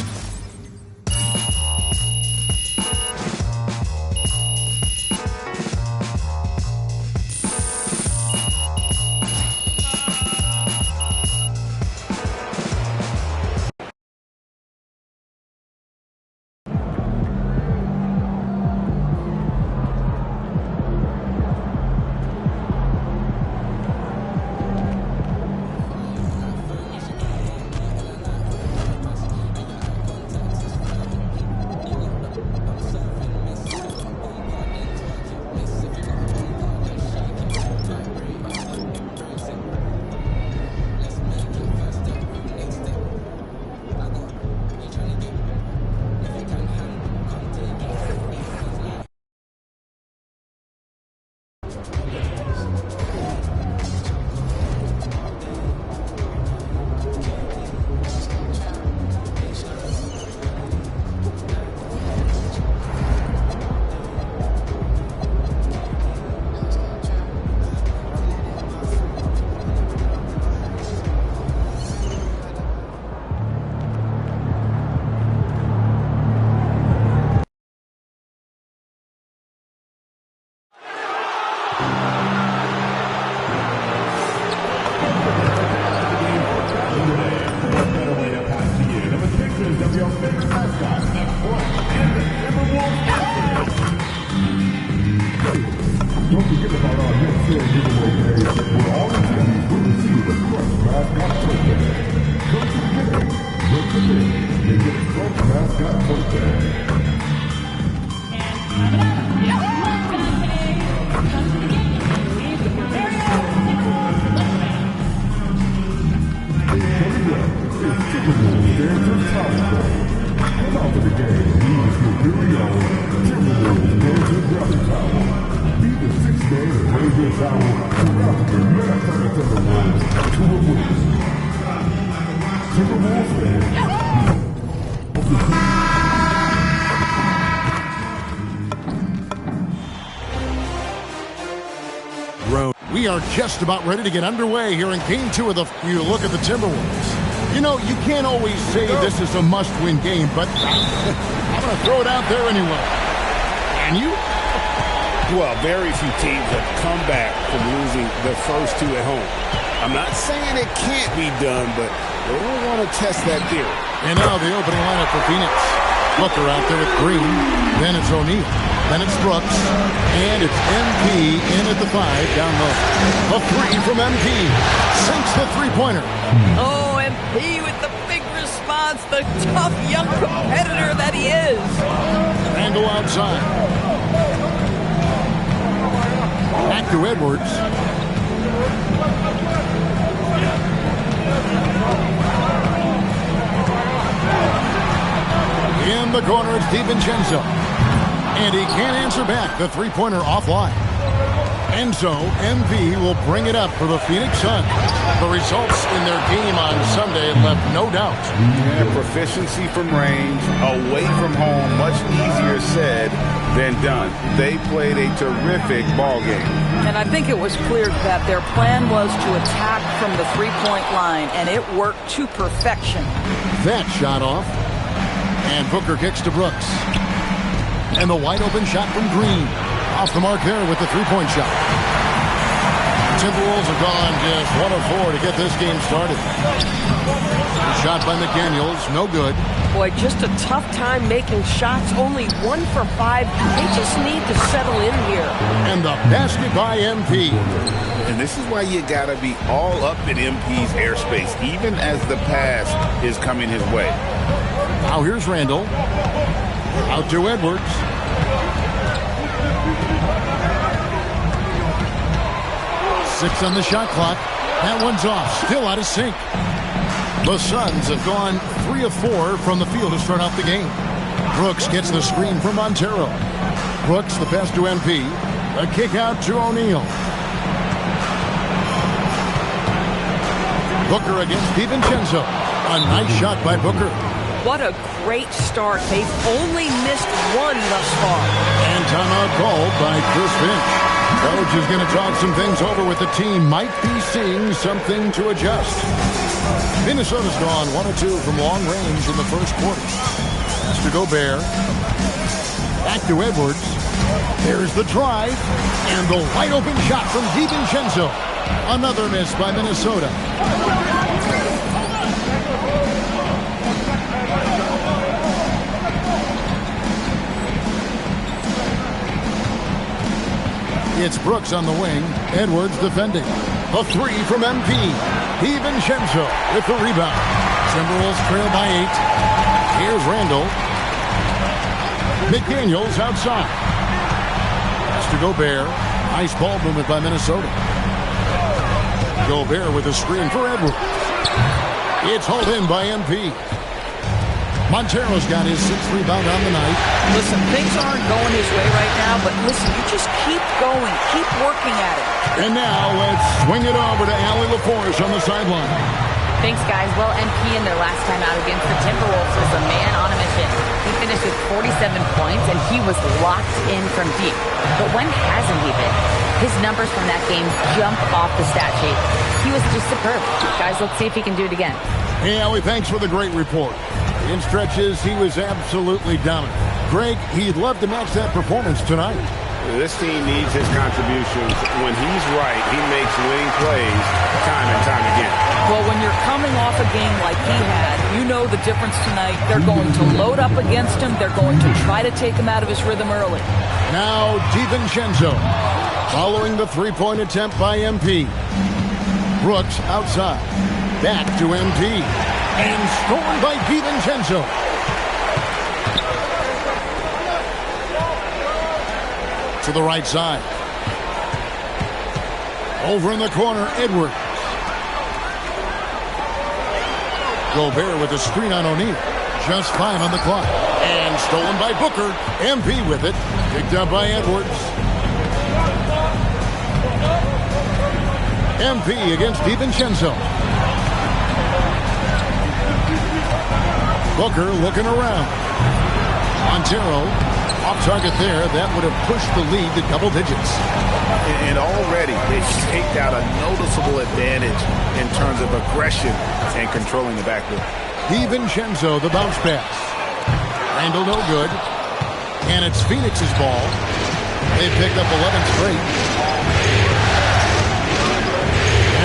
Come out of the game, he was your very own Timberwolves We are just about ready to get underway here in Game 2 of the... You look at the Timberwolves. You know, you can't always say this is a must-win game, but I'm going to throw it out there anyway. And you? Well, very few teams have come back from losing the first two at home. I'm not saying it can't be done, but we don't want to test that theory. And now the opening lineup for Phoenix. Booker out there with Green. Then it's O'Neal. Then it's Brooks. And it's MP in at the 5 down low. A 3 from MP. Sinks the three-pointer. Oh, MP with the big response. The tough young competitor that he is. Randle outside. Back to Edwards. In the corner, it's DiVincenzo. And he can't answer back. The three-pointer offline. And so, MP will bring it up for the Phoenix Suns. The results in their game on Sunday left no doubt. Yeah, proficiency from range, away from home, much easier said than done. They played a terrific ball game. And I think it was clear that their plan was to attack from the three-point line, and it worked to perfection. That shot off. And Booker kicks to Brooks. And the wide-open shot from Green. Off the mark there with the three-point shot. Timberwolves have gone just 1 of 4 to get this game started. Shot by McDaniels, no good. Boy, just a tough time making shots. Only 1 for 5. They just need to settle in here. And the basket by MP. And this is why you got to be all up in MP's airspace, even as the pass is coming his way. Now here's Randle. Out to Edwards. Six on the shot clock. That one's off. Still out of sync. The Suns have gone 3 of 4 from the field to start off the game. Brooks gets the screen from Montero. Brooks, the pass to MP. A kick out to O'Neal. Booker against DiVincenzo. A nice shot by Booker. What a great start. They've only missed 1 thus far. And timeout called by Chris Finch. Coach is going to talk some things over with the team. Might be seeing something to adjust. Minnesota's gone 1 of 2 from long range in the first quarter. Pass to Gobert. Back to Edwards. There's the drive. And the wide open shot from DiVincenzo. Another miss by Minnesota. It's Brooks on the wing. Edwards defending. A 3 from MP. DiVincenzo with the rebound. Timberwolves trail by 8. Here's Randle. McDaniels outside. Pass to Gobert. Nice ball movement by Minnesota. Gobert with a screen for Edwards. It's hauled in by MP. Montero's got his 6th rebound on the night. Listen, things aren't going his way right now, but listen, you just keep going. Keep working at it. And now let's swing it over to Allie LaForce on the sideline. Thanks, guys. Well, MP in their last time out against the Timberwolves was a man on a mission. He finished with 47 points, and he was locked in from deep. But when hasn't he been? His numbers from that game jump off the stat sheet. He was just superb. Guys, let's see if he can do it again. Hey, Allie, thanks for the great report. In stretches, he was absolutely dominant. Greg, he'd love to match that performance tonight. This team needs his contributions. When he's right, he makes winning plays time and time again. Well, when you're coming off a game like he had, you know the difference tonight. They're going to load up against him. They're going to try to take him out of his rhythm early. Now DiVincenzo following the three-point attempt by MP. Brooks outside. Back to MP. And stolen by DiVincenzo. To the right side. Over in the corner, Edwards. Gobert with a screen on O'Neal. Just 5 on the clock. And stolen by Booker. MP with it. Picked up by Edwards. MP against DiVincenzo. Booker looking around. Montero Off target there. That would have pushed the lead to double digits. And already they've staked out a noticeable advantage in terms of aggression and controlling the backcourt. DiVincenzo, the bounce pass. Randall no good. And it's Phoenix's ball. They've picked up 11 straight.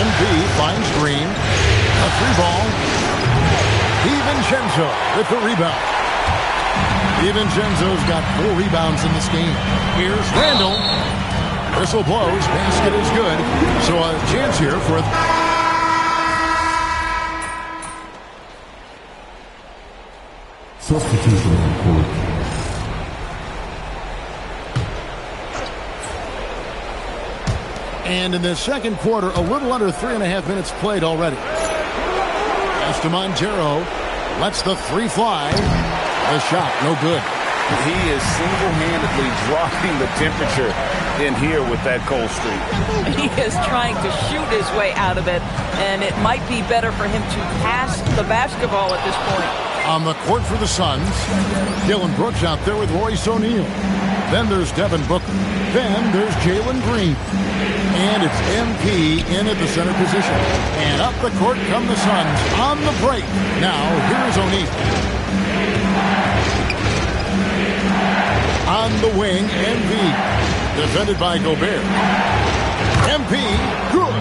MB finds Green. A 3-ball. DiVincenzo with the rebound. DiVincenzo's got 4 rebounds in this game. Here's Randall. Whistle blows. Basket is good. So a chance here for substitution on court. And in the second quarter, a little under 3.5 minutes played already. As to Montero, lets the 3 fly. The shot, no good. He is single-handedly dropping the temperature in here with that cold streak. He is trying to shoot his way out of it, and it might be better for him to pass the basketball at this point. On the court for the Suns, Dillon Brooks out there with Royce O'Neal. Then there's Devin Booker. Then there's Jalen Green. And it's MP in at the center position. And up the court come the Suns on the break. Now, here's O'Neal. On the wing, MP. Defended by Gobert. MP, good.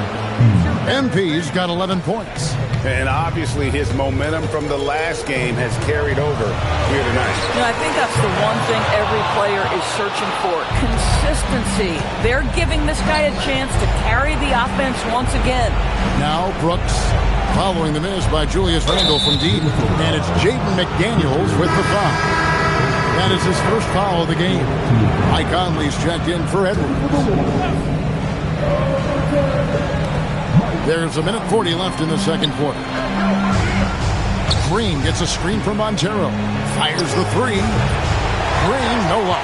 MP's got 11 points. And obviously his momentum from the last game has carried over here tonight. You know, I think that's the one thing every player is searching for. Consistency. They're giving this guy a chance to carry the offense once again. Now Brooks following the miss by Julius Randle from deep. And it's Jaden McDaniels with the foul. That is his first foul of the game. Mike Conley's checked in for Edwards. There's 1:40 left in the second quarter. Green gets a screen from Montero. Fires the 3. Green, no luck.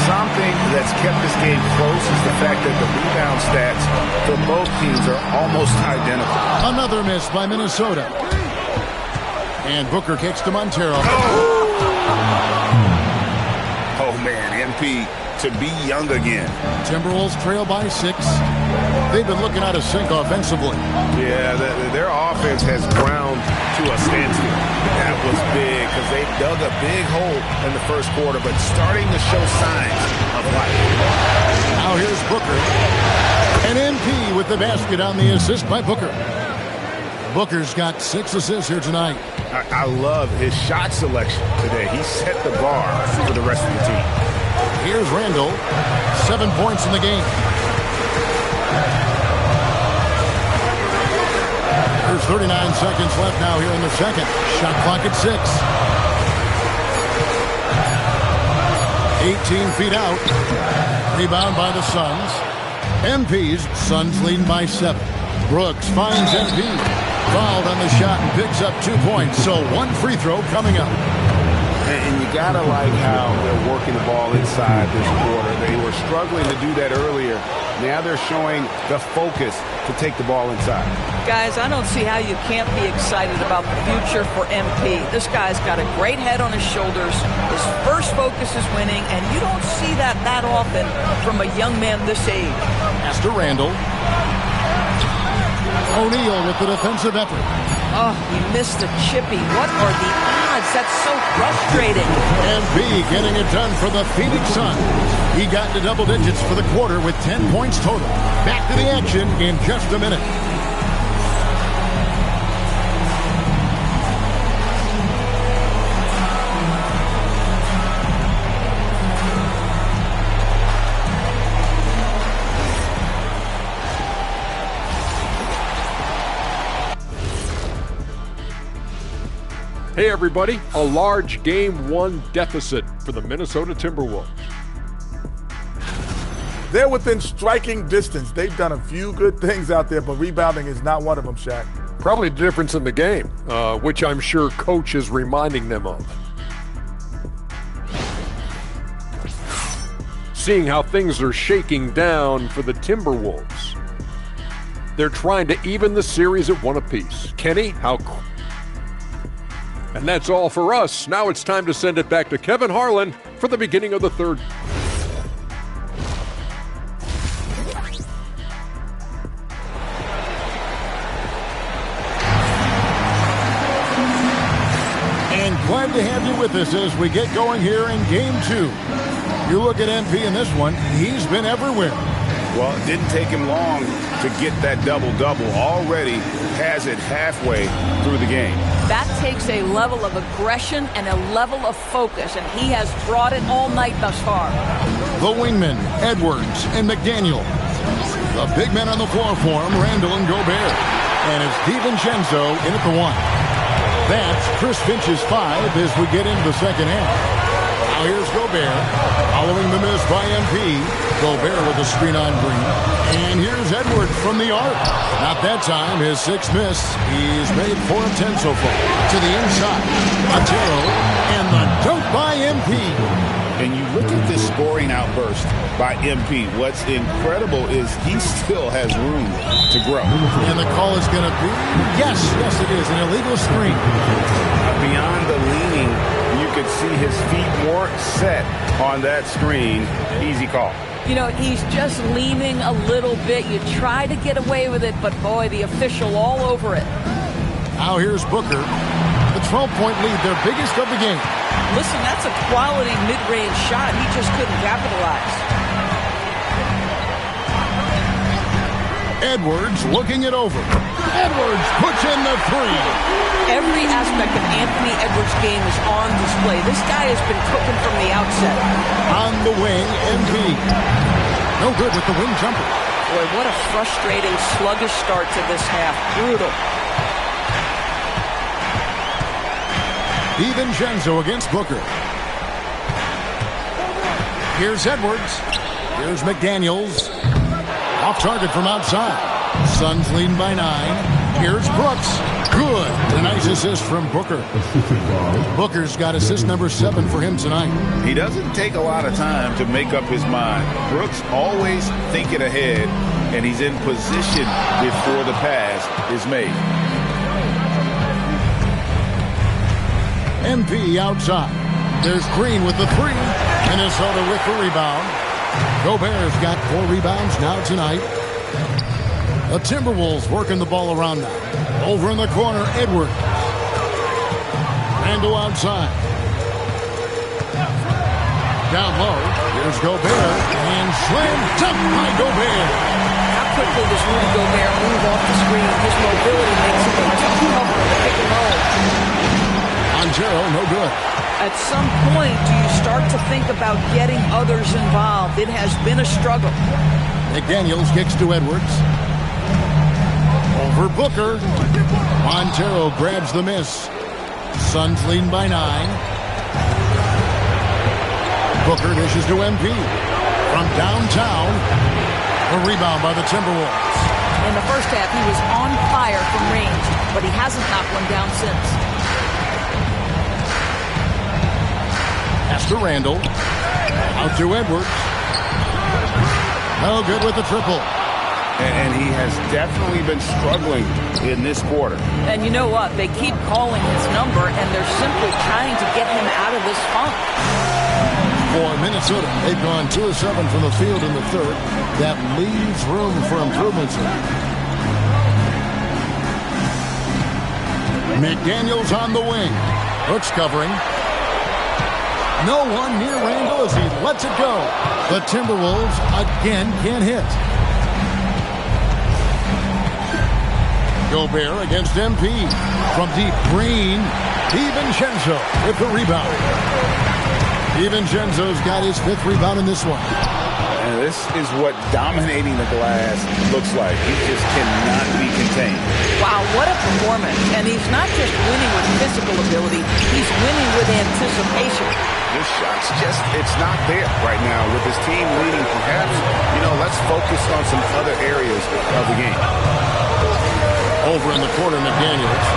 Something that's kept this game close is the fact that the rebound stats for both teams are almost identical. Another miss by Minnesota. And Booker kicks to Montero. Oh, man, MP to be young again. Timberwolves trail by 6. They've been looking out of sync offensively. Yeah, their offense has ground to a standstill. That was big because they dug a big hole in the first quarter, but starting to show signs of life. Now here's Booker. And MP with the basket on the assist by Booker. Booker's got 6 assists here tonight. I love his shot selection today. He set the bar for the rest of the team. Here's Randall. 7 points in the game. There's 39 seconds left now here in the second. Shot clock at 6. 18 feet out. Rebound by the Suns. MP's Suns leading by 7. Brooks finds MP. Fouled on the shot and picks up 2 points. So 1 free throw coming up. And you got to like how they're working the ball inside this quarter. They were struggling to do that earlier. Now they're showing the focus to take the ball inside. Guys, I don't see how you can't be excited about the future for MP. This guy's got a great head on his shoulders. His first focus is winning, and you don't see that often from a young man this age. Master Randall. O'Neal with the defensive effort. Oh, he missed the chippy. What are the odds? That's so frustrating. MB getting it done for the Phoenix Suns. He got to double digits for the quarter with 10 points total. Back to the action in just a minute. Hey everybody, a large Game 1 deficit for the Minnesota Timberwolves. They're within striking distance. They've done a few good things out there, but rebounding is not one of them, Shaq. Probably the difference in the game, which I'm sure Coach is reminding them of. Seeing how things are shaking down for the Timberwolves. They're trying to even the series at 1 apiece. Kenny, how... And that's all for us. Now it's time to send it back to Kevin Harlan for the beginning of the third. And glad to have you with us as we get going here in Game 2. You look at MP in this one, he's been everywhere. Well, it didn't take him long to get that double-double. Already has it halfway through the game. That takes a level of aggression and a level of focus, and he has brought it all night thus far. The wingmen, Edwards and McDaniel. The big men on the floor for him, Randall and Gobert. And it's DiVincenzo in at the 1. That's Chris Finch's 5 as we get into the second half. Now here's Gobert, following the miss by MP. Gobert with a screen on Green. And here's Edwards from the arc. Not that time, his 6th miss. He's made 4 of 10 so far. To the inside, Montero, and the dunk by MP. And you look at this scoring outburst by MP. What's incredible is he still has room to grow. And the call is going to be, yes, it is, an illegal screen. Beyond the leaning, you could see his feet more set on that screen. Easy call. You know, he's just leaning a little bit. You try to get away with it, but boy, the official all over it. Now here's Booker. The 12-point lead, their biggest of the game. Listen, that's a quality mid-range shot. He just couldn't capitalize. Edwards looking it over. Edwards puts in the 3. Every aspect of Anthony Edwards' game is on display. This guy has been cooking from the outset. On the wing, MP. No good with the wing jumper. Boy, what a frustrating, sluggish start to this half. Brutal. DiVincenzo against Booker. Here's Edwards. Here's McDaniels. Off target from outside. Suns leading by 9. Here's Brooks. Good. A nice assist from Booker. Booker's got assist number 7 for him tonight. He doesn't take a lot of time to make up his mind. Brooks always thinking ahead, and he's in position before the pass is made. MP outside. There's Green with the 3. Minnesota with the rebound. Gobert's got 4 rebounds now tonight. The Timberwolves working the ball around now. Over in the corner, Edwards. Randall outside. Down low, here's Gobert. And slam dunk by Gobert. How quickly does Rudy Gobert move off the screen? His mobility makes him a tough cover in the pick and roll. Montero, no good. At some point, do you start to think about getting others involved? It has been a struggle. McDaniels kicks to Edwards. Over Booker. Montero grabs the miss. Suns leading by 9. Booker dishes to MP. From downtown, a rebound by the Timberwolves. In the first half, he was on fire from range, but he hasn't knocked one down since. Pass to Randall. Out to Edwards. No good with the triple. And he has definitely been struggling in this quarter. And you know what? They keep calling his number, and they're simply trying to get him out of this funk. For Minnesota, they've gone 2 of 7 from the field in the third. That leaves room for improvements. McDaniels on the wing. Hooks covering. No one near Randall as he lets it go. The Timberwolves again can't hit. Gobert against MP. From deep, Green. DiVincenzo with the rebound. DiVincenzo's got his 5th rebound in this one. And this is what dominating the glass looks like. He just cannot be contained. Wow, what a performance. And he's not just winning with physical ability, he's winning with anticipation. This shot's just, it's not there right now with his team leading. Perhaps, let's focus on some other areas of the game. Over in the corner, McDaniels.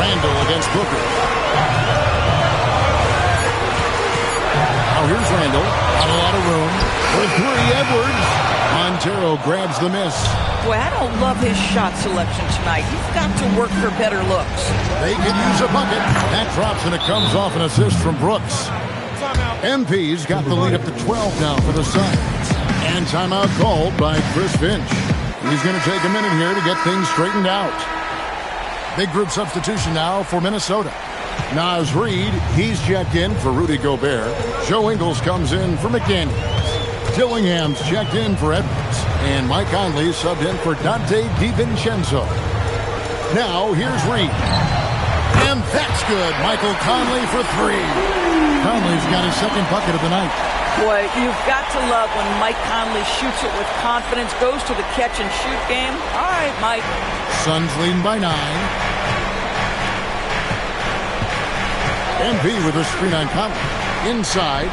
Randall against Booker. Now here's Randall. Not a lot of room. For 3, Edwards. Montero grabs the miss. Boy, I don't love his shot selection tonight. He's got to work for better looks. They can use a bucket. That drops, and it comes off an assist from Brooks. MP's got the lead up to 12 now for the Suns. And timeout called by Chris Finch. He's going to take a minute here to get things straightened out. Big group substitution now for Minnesota. Naz Reid, he's checked in for Rudy Gobert. Joe Ingles comes in for McDaniels. Dillingham's checked in for Edwards. And Mike Conley subbed in for Dante DiVincenzo. Now, here's Reid. And that's good. Michael Conley for three. Conley's got his second bucket of the night. Boy, you've got to love when Mike Conley shoots it with confidence, goes to the catch-and-shoot game. All right, Mike. Suns leading by 9. MP with a screen on Conley. Inside.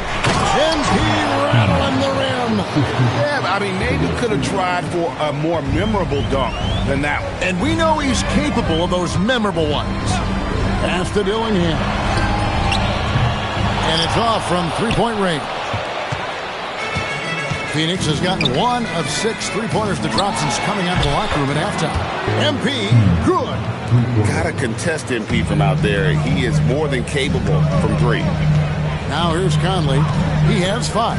MP rattling the rim. Yeah, I mean, maybe could have tried for a more memorable dunk than that one. And we know he's capable of those memorable ones. Pass to Dillingham. And it's off from three-point range. Phoenix has gotten 1 of 6 three-pointers to drop since coming out of the locker room at halftime. MP, good. Gotta contest MP from out there. He is more than capable from 3. Now here's Conley. He has 5.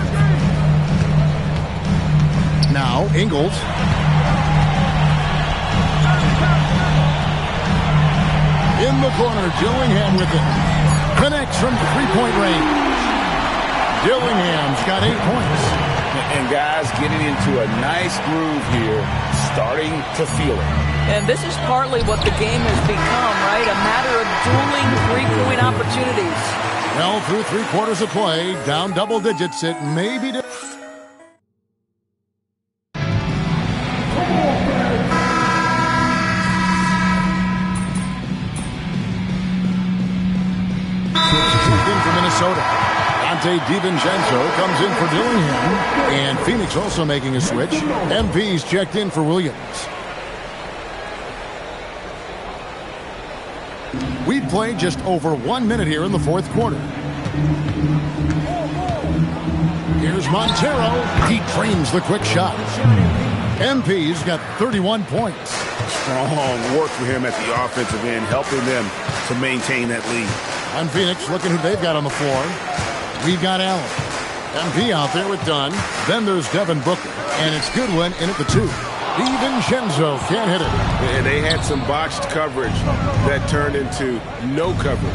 Now Ingles. In the corner, Dillingham with it. Connects from three-point range. Dillingham's got 8 points. And guys getting into a nice groove here, starting to feel it. And this is partly what the game has become, right? A matter of dueling three-point opportunities. Well, through 3 quarters of play, down double digits, it may be in for Minnesota. Dante DiVincenzo comes in for Dillingham. And Phoenix also making a switch. MP's checked in for Williams. We've played just over 1 minute here in the fourth quarter. Here's Montero. He trains the quick shot. MP's got 31 points. Strong work for him at the offensive end, helping them to maintain that lead. On Phoenix, looking who they've got on the floor. We've got Allen. MP out there with Dunn. Then there's Devin Booker. And it's Goodwin in at the 2. DiVincenzo can't hit it. And they had some botched coverage that turned into no coverage.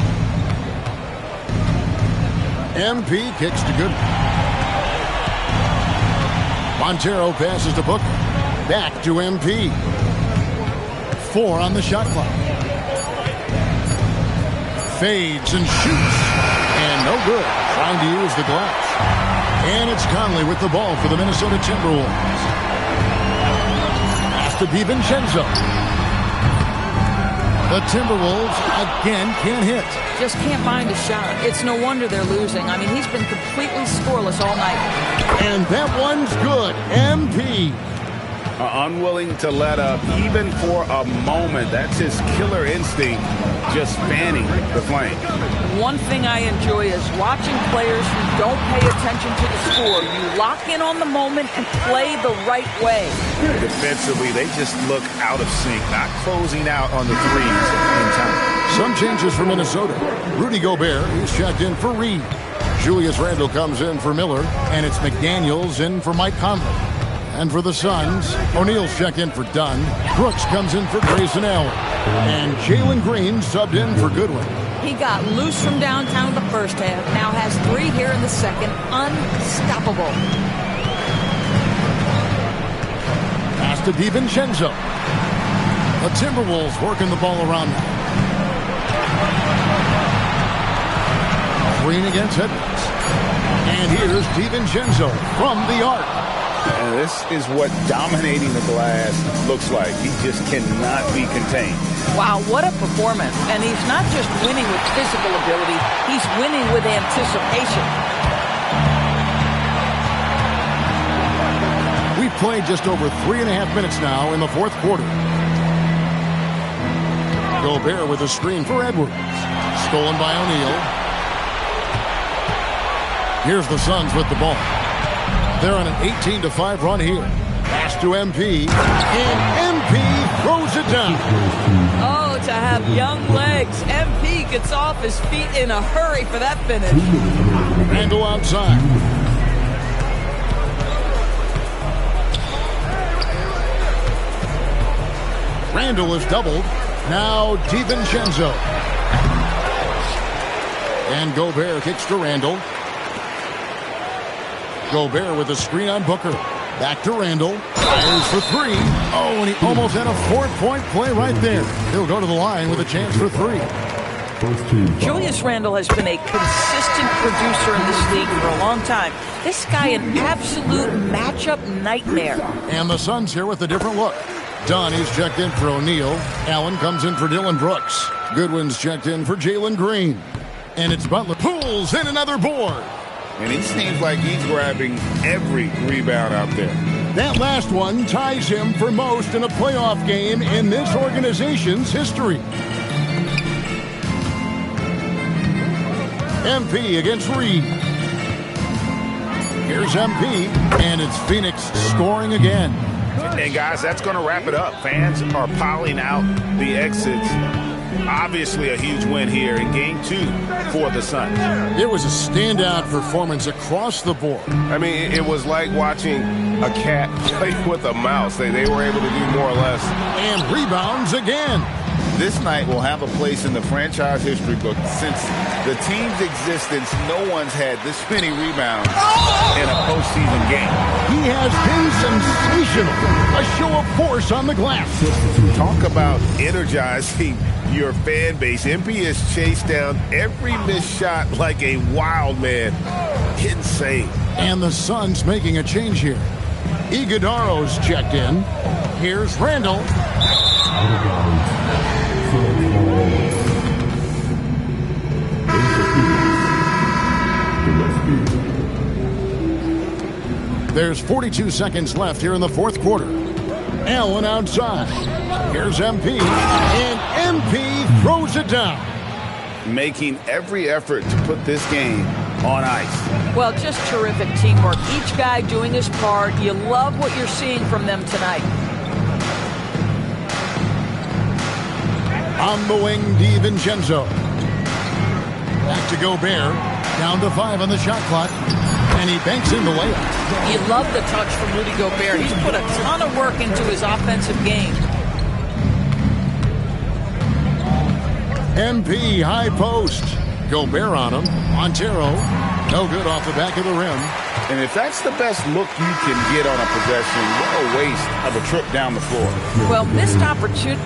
MP kicks to Goodwin. Montero passes to Booker. Back to MP. 4 on the shot clock. Fades and shoots. And no good. Trying to use the glass. And it's Conley with the ball for the Minnesota Timberwolves. Pass to DiVincenzo. The Timberwolves again can't hit. Just can't find a shot. It's no wonder they're losing. I mean, he's been completely scoreless all night. And that one's good. MP. Unwilling to let up even for a moment. That's his killer instinct, just fanning the flame. One thing I enjoy is watching players who don't pay attention to the score. You lock in on the moment and play the right way. Defensively, they just look out of sync, not closing out on the threes in time. Some changes for Minnesota. Rudy Gobert, he's checked in for Reid. Julius Randle comes in for Miller, and it's McDaniels in for Mike Conley. And for the Suns, O'Neal's checked in for Dunn. Brooks comes in for Grayson Allen. And Jalen Green subbed in for Goodwin. He got loose from downtown in the first half. Now has 3 here in the second. Unstoppable. Pass to DiVincenzo. The Timberwolves working the ball around now. Green against Edwards. And here's DiVincenzo from the arc. And this is what dominating the glass looks like. He just cannot be contained. Wow, what a performance. And he's not just winning with physical ability, he's winning with anticipation. We've played just over 3.5 minutes now in the fourth quarter. Gobert with a screen for Edwards. Stolen by O'Neal. Here's the Suns with the ball. They're on an 18-5 run here. to MP, and MP throws it down. Oh, to have young legs. MP gets off his feet in a hurry for that finish. Randall outside. Randall is doubled. Now DiVincenzo. And Gobert kicks to Randall. Gobert with a screen on Booker. Back to Randall. Fires for three. Oh, and he almost had a 4-point play right there. He'll go to the line with a chance for three. Julius Randle has been a consistent producer in this league for a long time. This guy an absolute matchup nightmare. And the Suns here with a different look. Dunn is checked in for O'Neal. Allen comes in for Dillon Brooks. Goodwin's checked in for Jalen Green. And it's Butler. Pulls in another board. And he seems like he's grabbing every rebound out there. That last one ties him for most in a playoff game in this organization's history. MP against Reed. Here's MP, and it's Phoenix scoring again. And guys, that's going to wrap it up. Fans are piling out the exits. Obviously a huge win here in Game 2 for the Suns. It was a standout performance across the board. I mean, it was like watching a cat play with a mouse. They were able to do more or less. And rebounds again. This night will have a place in the franchise history book. Since the team's existence, no one's had this many rebounds in a postseason game. He has been sensational. A show of force on the glass. Talk about energizing your fan base. MP has chased down every missed shot like a wild man. Insane. And the Suns making a change here. Iguodaro's checked in. Here's Randall. There's 42 seconds left here in the fourth quarter. Allen outside. Here's MP. And MP throws it down. Making every effort to put this game on ice. Well, just terrific teamwork. Each guy doing his part. You love what you're seeing from them tonight. On the wing, DiVincenzo. Back to Gobert. Down to 5 on the shot clock. And he banks in the layup. You love the touch from Rudy Gobert. He's put a ton of work into his offensive game. MP high post. Gobert on him. Montero. No good off the back of the rim. And if that's the best look you can get on a possession, what a waste of a trip down the floor. Well, missed opportunity.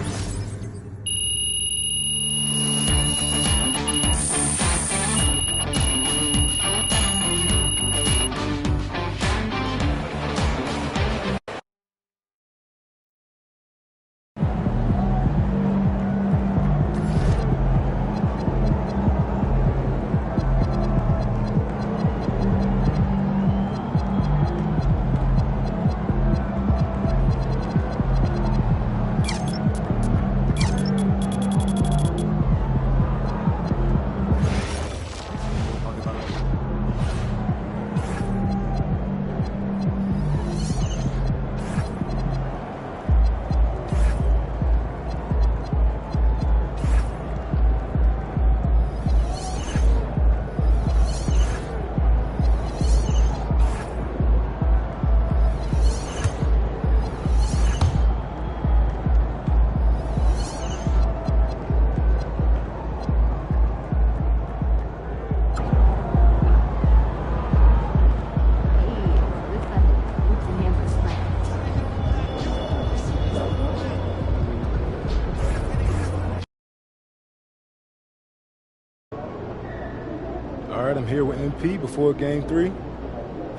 All right, I'm here with MP before Game 3.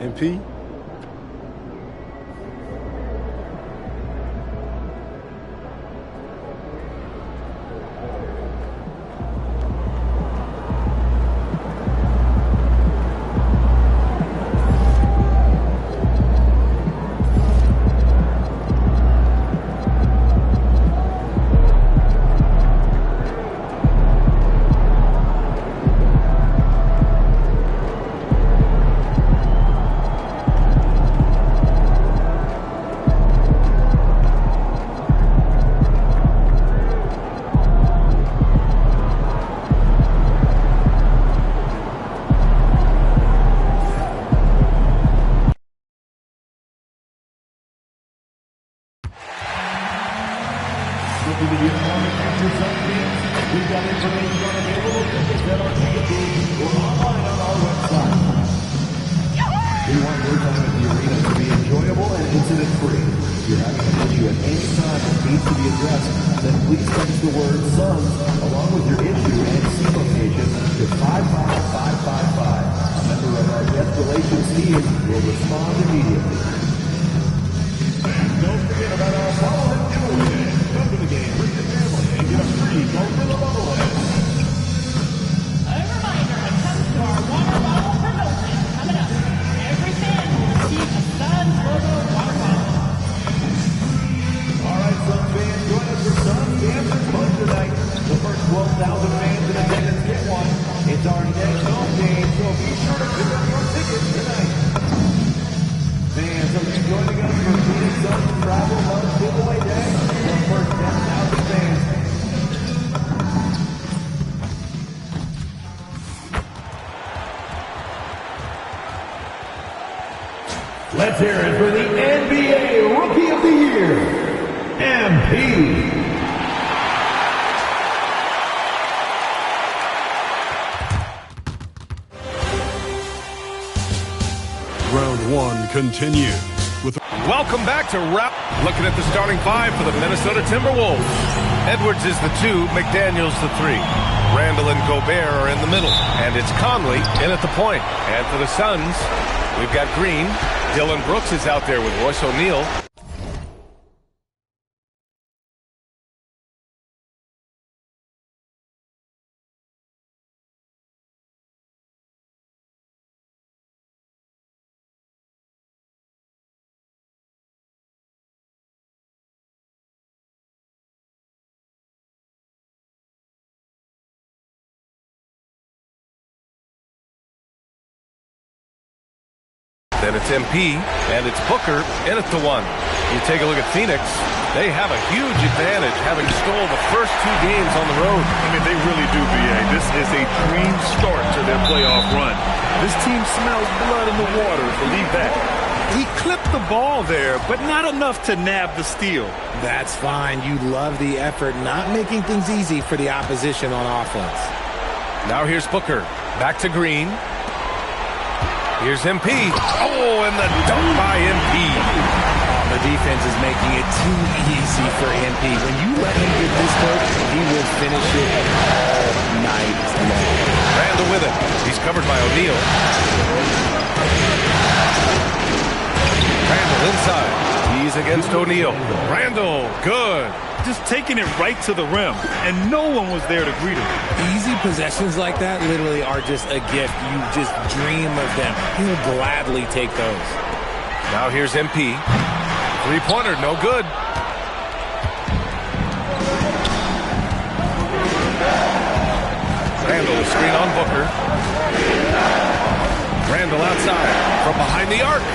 MP. is free. If you're having an issue at any time that needs to be addressed, then please text the word SONS along with your issue and scene location to 55555. A member of our guest relations team will respond immediately. Don't forget about our following giveaway. Come to the game, bring your family, and get a free Gorilla Bubblehead. A reminder, it comes to our water bottle promotion coming up. Every fan will receive a Suns logo water bottle. All right, Suns fans, join us for Suns Dancing Fun tonight. The first 12,000 fans in attendance get one. It's our next home game, so be sure to pick up your tickets tonight. Fans, are you joining us for Phoenix Suns Travel Lunch Giveaway Day? The first 10,000 fans. Let's hear it for the NBA Rookie of the Year, MP. Round one continues with. Welcome back to Wrap. Looking at the starting five for the Minnesota Timberwolves. Edwards is the 2, McDaniels the 3. Randall and Gobert are in the middle. And it's Conley in at the point. And for the Suns, we've got Green. Dylan Brooks is out there with Royce O'Neal. Then it's MP, and it's Booker in at the 1. You take a look at Phoenix. They have a huge advantage, having stole the first 2 games on the road. I mean, they really do, B.A. This is a dream start to their playoff run. This team smells blood in the water, believe that. He clipped the ball there, but not enough to nab the steal. That's fine. You love the effort, not making things easy for the opposition on offense. Now here's Booker. Back to Green. Here's MP. Oh, and the dunk by MP. The defense is making it too easy for MP. When you let him get this look, he will finish it all night long. Randall with it. He's covered by O'Neal. Randall inside. He's against O'Neal. Randall, good. Just taking it right to the rim, and no one was there to greet him. Easy possessions like that literally are just a gift. You just dream of them. He'll gladly take those. Now here's MP. Three-pointer, no good. Randall, a screen on Booker. Randall outside from behind the arc.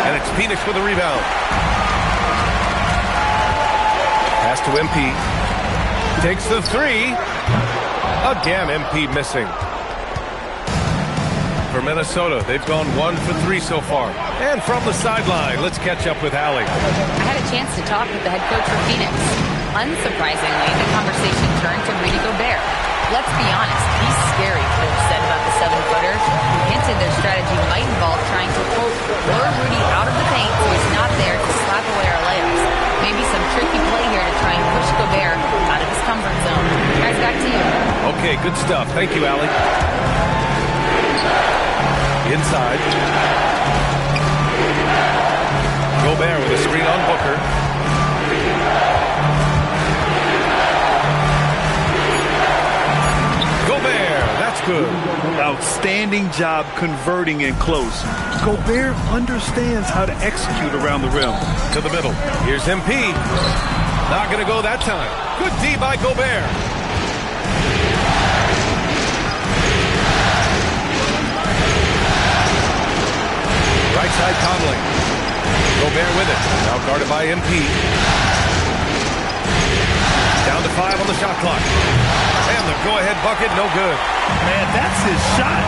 And it's Phoenix with a rebound. Pass to MP. Takes the 3. Again, MP missing. For Minnesota, they've gone 1 for 3 so far. And from the sideline, let's catch up with Allie. I had a chance to talk with the head coach for Phoenix. Unsurprisingly, the conversation turned to Rudy Gobert. Let's be honest, he's scary, coach said about the 7-footer. He hinted their strategy might involve trying to, quote, lure Rudy out of the paint so he's not there to slap away our layups. Maybe some tricky play here to try and push Gobert out of his comfort zone. Guys, back to you. Okay, good stuff. Thank you, Allie. Inside. Gobert with a screen on Booker. Gobert, that's good. Outstanding job converting in close. Gobert understands how to execute around the rim. To the middle. Here's MP. Not going to go that time. Good D by Gobert. Right side Conley. Gobert with it. Now guarded by MP. Down to 5 on the shot clock. And the go-ahead bucket, no good. Man, that's his shot.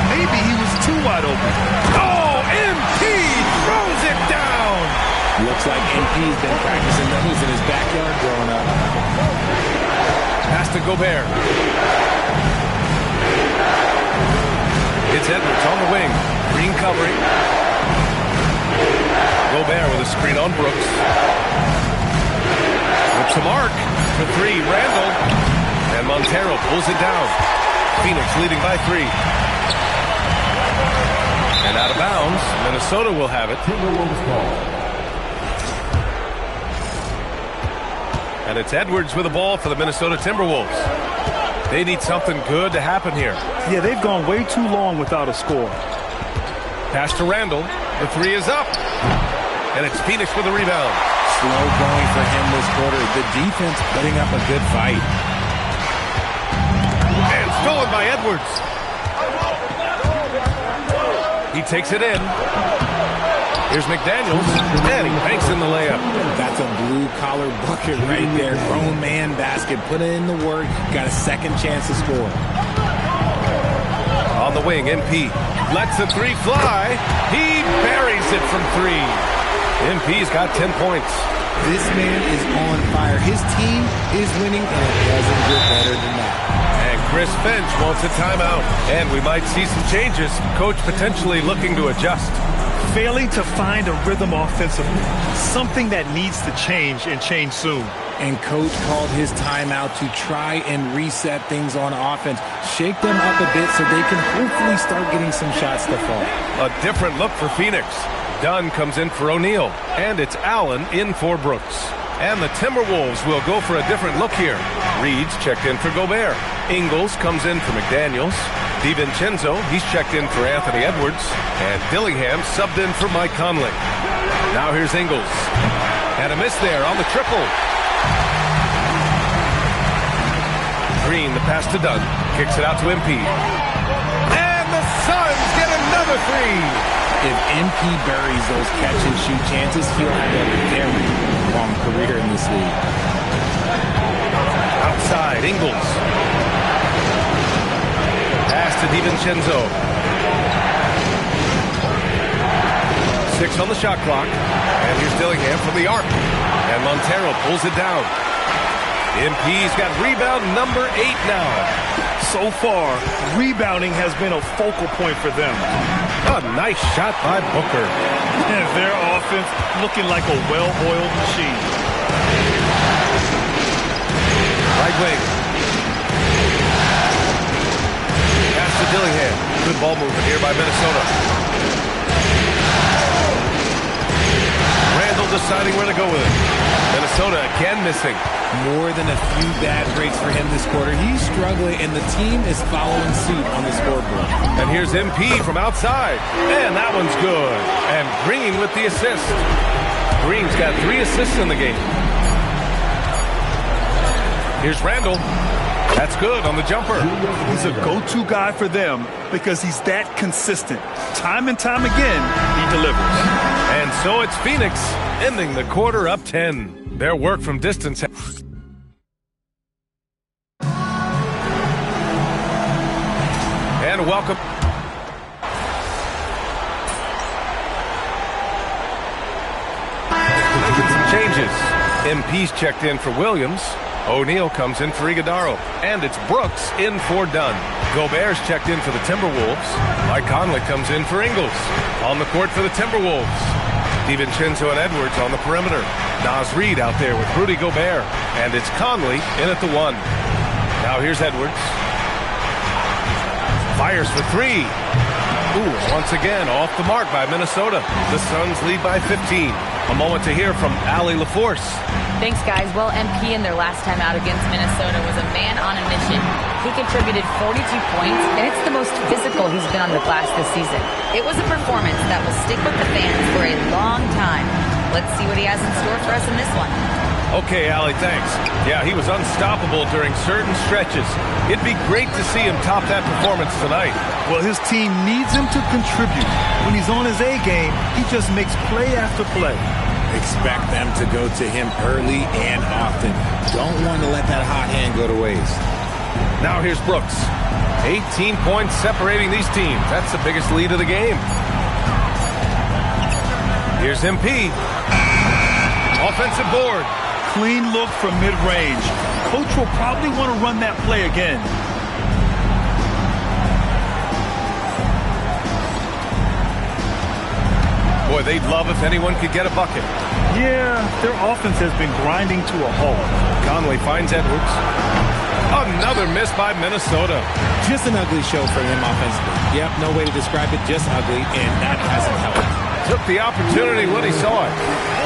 Maybe he was too wide open. Oh, MP throws it down. Looks like MP's been practicing those in his backyard growing up. Pass to Gobert. It's Edwards on the wing. Green covering. Gobert with a screen on Brooks. With to mark for three, Randall. And Montero pulls it down. Phoenix leading by 3. And out of bounds, Minnesota will have it. And it's Edwards with the ball for the Minnesota Timberwolves. They need something good to happen here. Yeah, they've gone way too long without a score. Pass to Randall. The 3 is up. And it's Phoenix with the rebound. Slow going for him this quarter. The defense putting up a good fight. And stolen by Edwards. He takes it in. Here's McDaniels. And he banks in the layup. That's a blue-collar bucket right there. Grown man basket. Put in the work. Got a second chance to score. On the wing, MP lets the 3 fly. He buries it from 3. MP's got 10 points. This man is on fire. His team is winning, and it doesn't get better than that. And Chris Finch wants a timeout. And we might see some changes. Coach potentially looking to adjust. Failing to find a rhythm offensively. Something that needs to change and change soon. And Coach called his timeout to try and reset things on offense. Shake them up a bit so they can hopefully start getting some shots to fall. A different look for Phoenix. Dunn comes in for O'Neal. And it's Allen in for Brooks. And the Timberwolves will go for a different look here. Reed's checked in for Gobert. Ingles comes in for McDaniels. DiVincenzo, he's checked in for Anthony Edwards. And Dillingham subbed in for Mike Conley. Now here's Ingles. And a miss there on the triple. Green, the pass to Dunn. Kicks it out to MP. And the Suns get another 3. If MP buries those catch-and-shoot chances, he'll have a very long career in this league. Outside, Ingles. Pass to DiVincenzo. 6 on the shot clock. And here's Dillingham from the arc. And Montero pulls it down. MP's got rebound number 8 now. So far, rebounding has been a focal point for them. A nice shot by Booker. And their offense looking like a well-oiled machine. Right wing. Pass to Dillingham. Good ball movement here by Minnesota. Randall deciding where to go with it. Minnesota again missing. More than a few bad breaks for him this quarter. He's struggling, and the team is following suit on the scoreboard. And here's MP from outside. And that one's good. And Green with the assist. Green's got 3 assists in the game. Here's Randall. That's good on the jumper. He's a go-to guy for them because he's that consistent. Time and time again, he delivers. And so it's Phoenix ending the quarter up 10. Their work from distance. And welcome. Changes. MP's checked in for Williams. O'Neal comes in for Iguodaro. And it's Brooks in for Dunn. Gobert's checked in for the Timberwolves. Mike Conley comes in for Ingles. On the court for the Timberwolves. DiVincenzo and Edwards on the perimeter. Naz Reid out there with Rudy Gobert. And it's Conley in at the 1. Now here's Edwards. Fires for 3. Ooh, once again, off the mark by Minnesota. The Suns lead by 15. A moment to hear from Allie LaForce. Thanks, guys. Well, MP in their last time out against Minnesota was a man on a mission. He contributed 42 points, and it's the most physical he's been on the glass this season. It was a performance that will stick with the fans for a long time. Let's see what he has in store for us in this one. Okay, Allie, thanks. Yeah, he was unstoppable during certain stretches. It'd be great to see him top that performance tonight. Well, his team needs him to contribute. When he's on his A game, he just makes play after play. Expect them to go to him early and often. Don't want to let that hot hand go to waste. Now here's Brooks. 18 points separating these teams. That's the biggest lead of the game. Here's MP. Offensive board. Clean look from mid-range. Coach will probably want to run that play again. Boy, they'd love if anyone could get a bucket. Yeah, their offense has been grinding to a halt. Conway finds Edwards. Another miss by Minnesota. Just an ugly show for him offensively. Yep, no way to describe it, just ugly, and that hasn't helped. Took the opportunity when he saw it.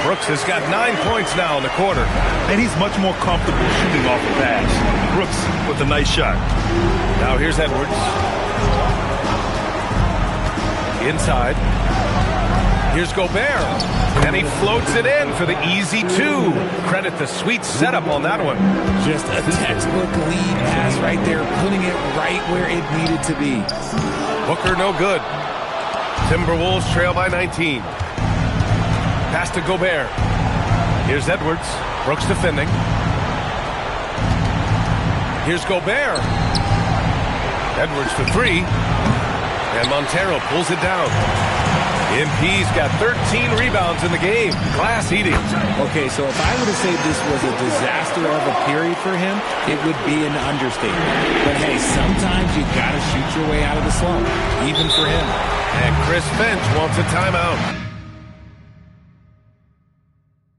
Brooks has got 9 points now in the quarter. And he's much more comfortable shooting off a pass. Brooks with a nice shot. Now here's Edwards. Inside. Here's Gobert. And he floats it in for the easy 2. Credit the sweet setup on that one. Just a textbook lead pass right there, putting it right where it needed to be. Booker no good. Timberwolves trail by 19. Pass to Gobert. Here's Edwards. Brooks defending. Here's Gobert. Edwards for 3. And Montero pulls it down. MP's got 13 rebounds in the game. Glass eating. Okay, so if I were to say this was a disaster of a period for him, it would be an understatement. But hey, sometimes you got to shoot your way out of the slump, even for him. And Chris Finch wants a timeout.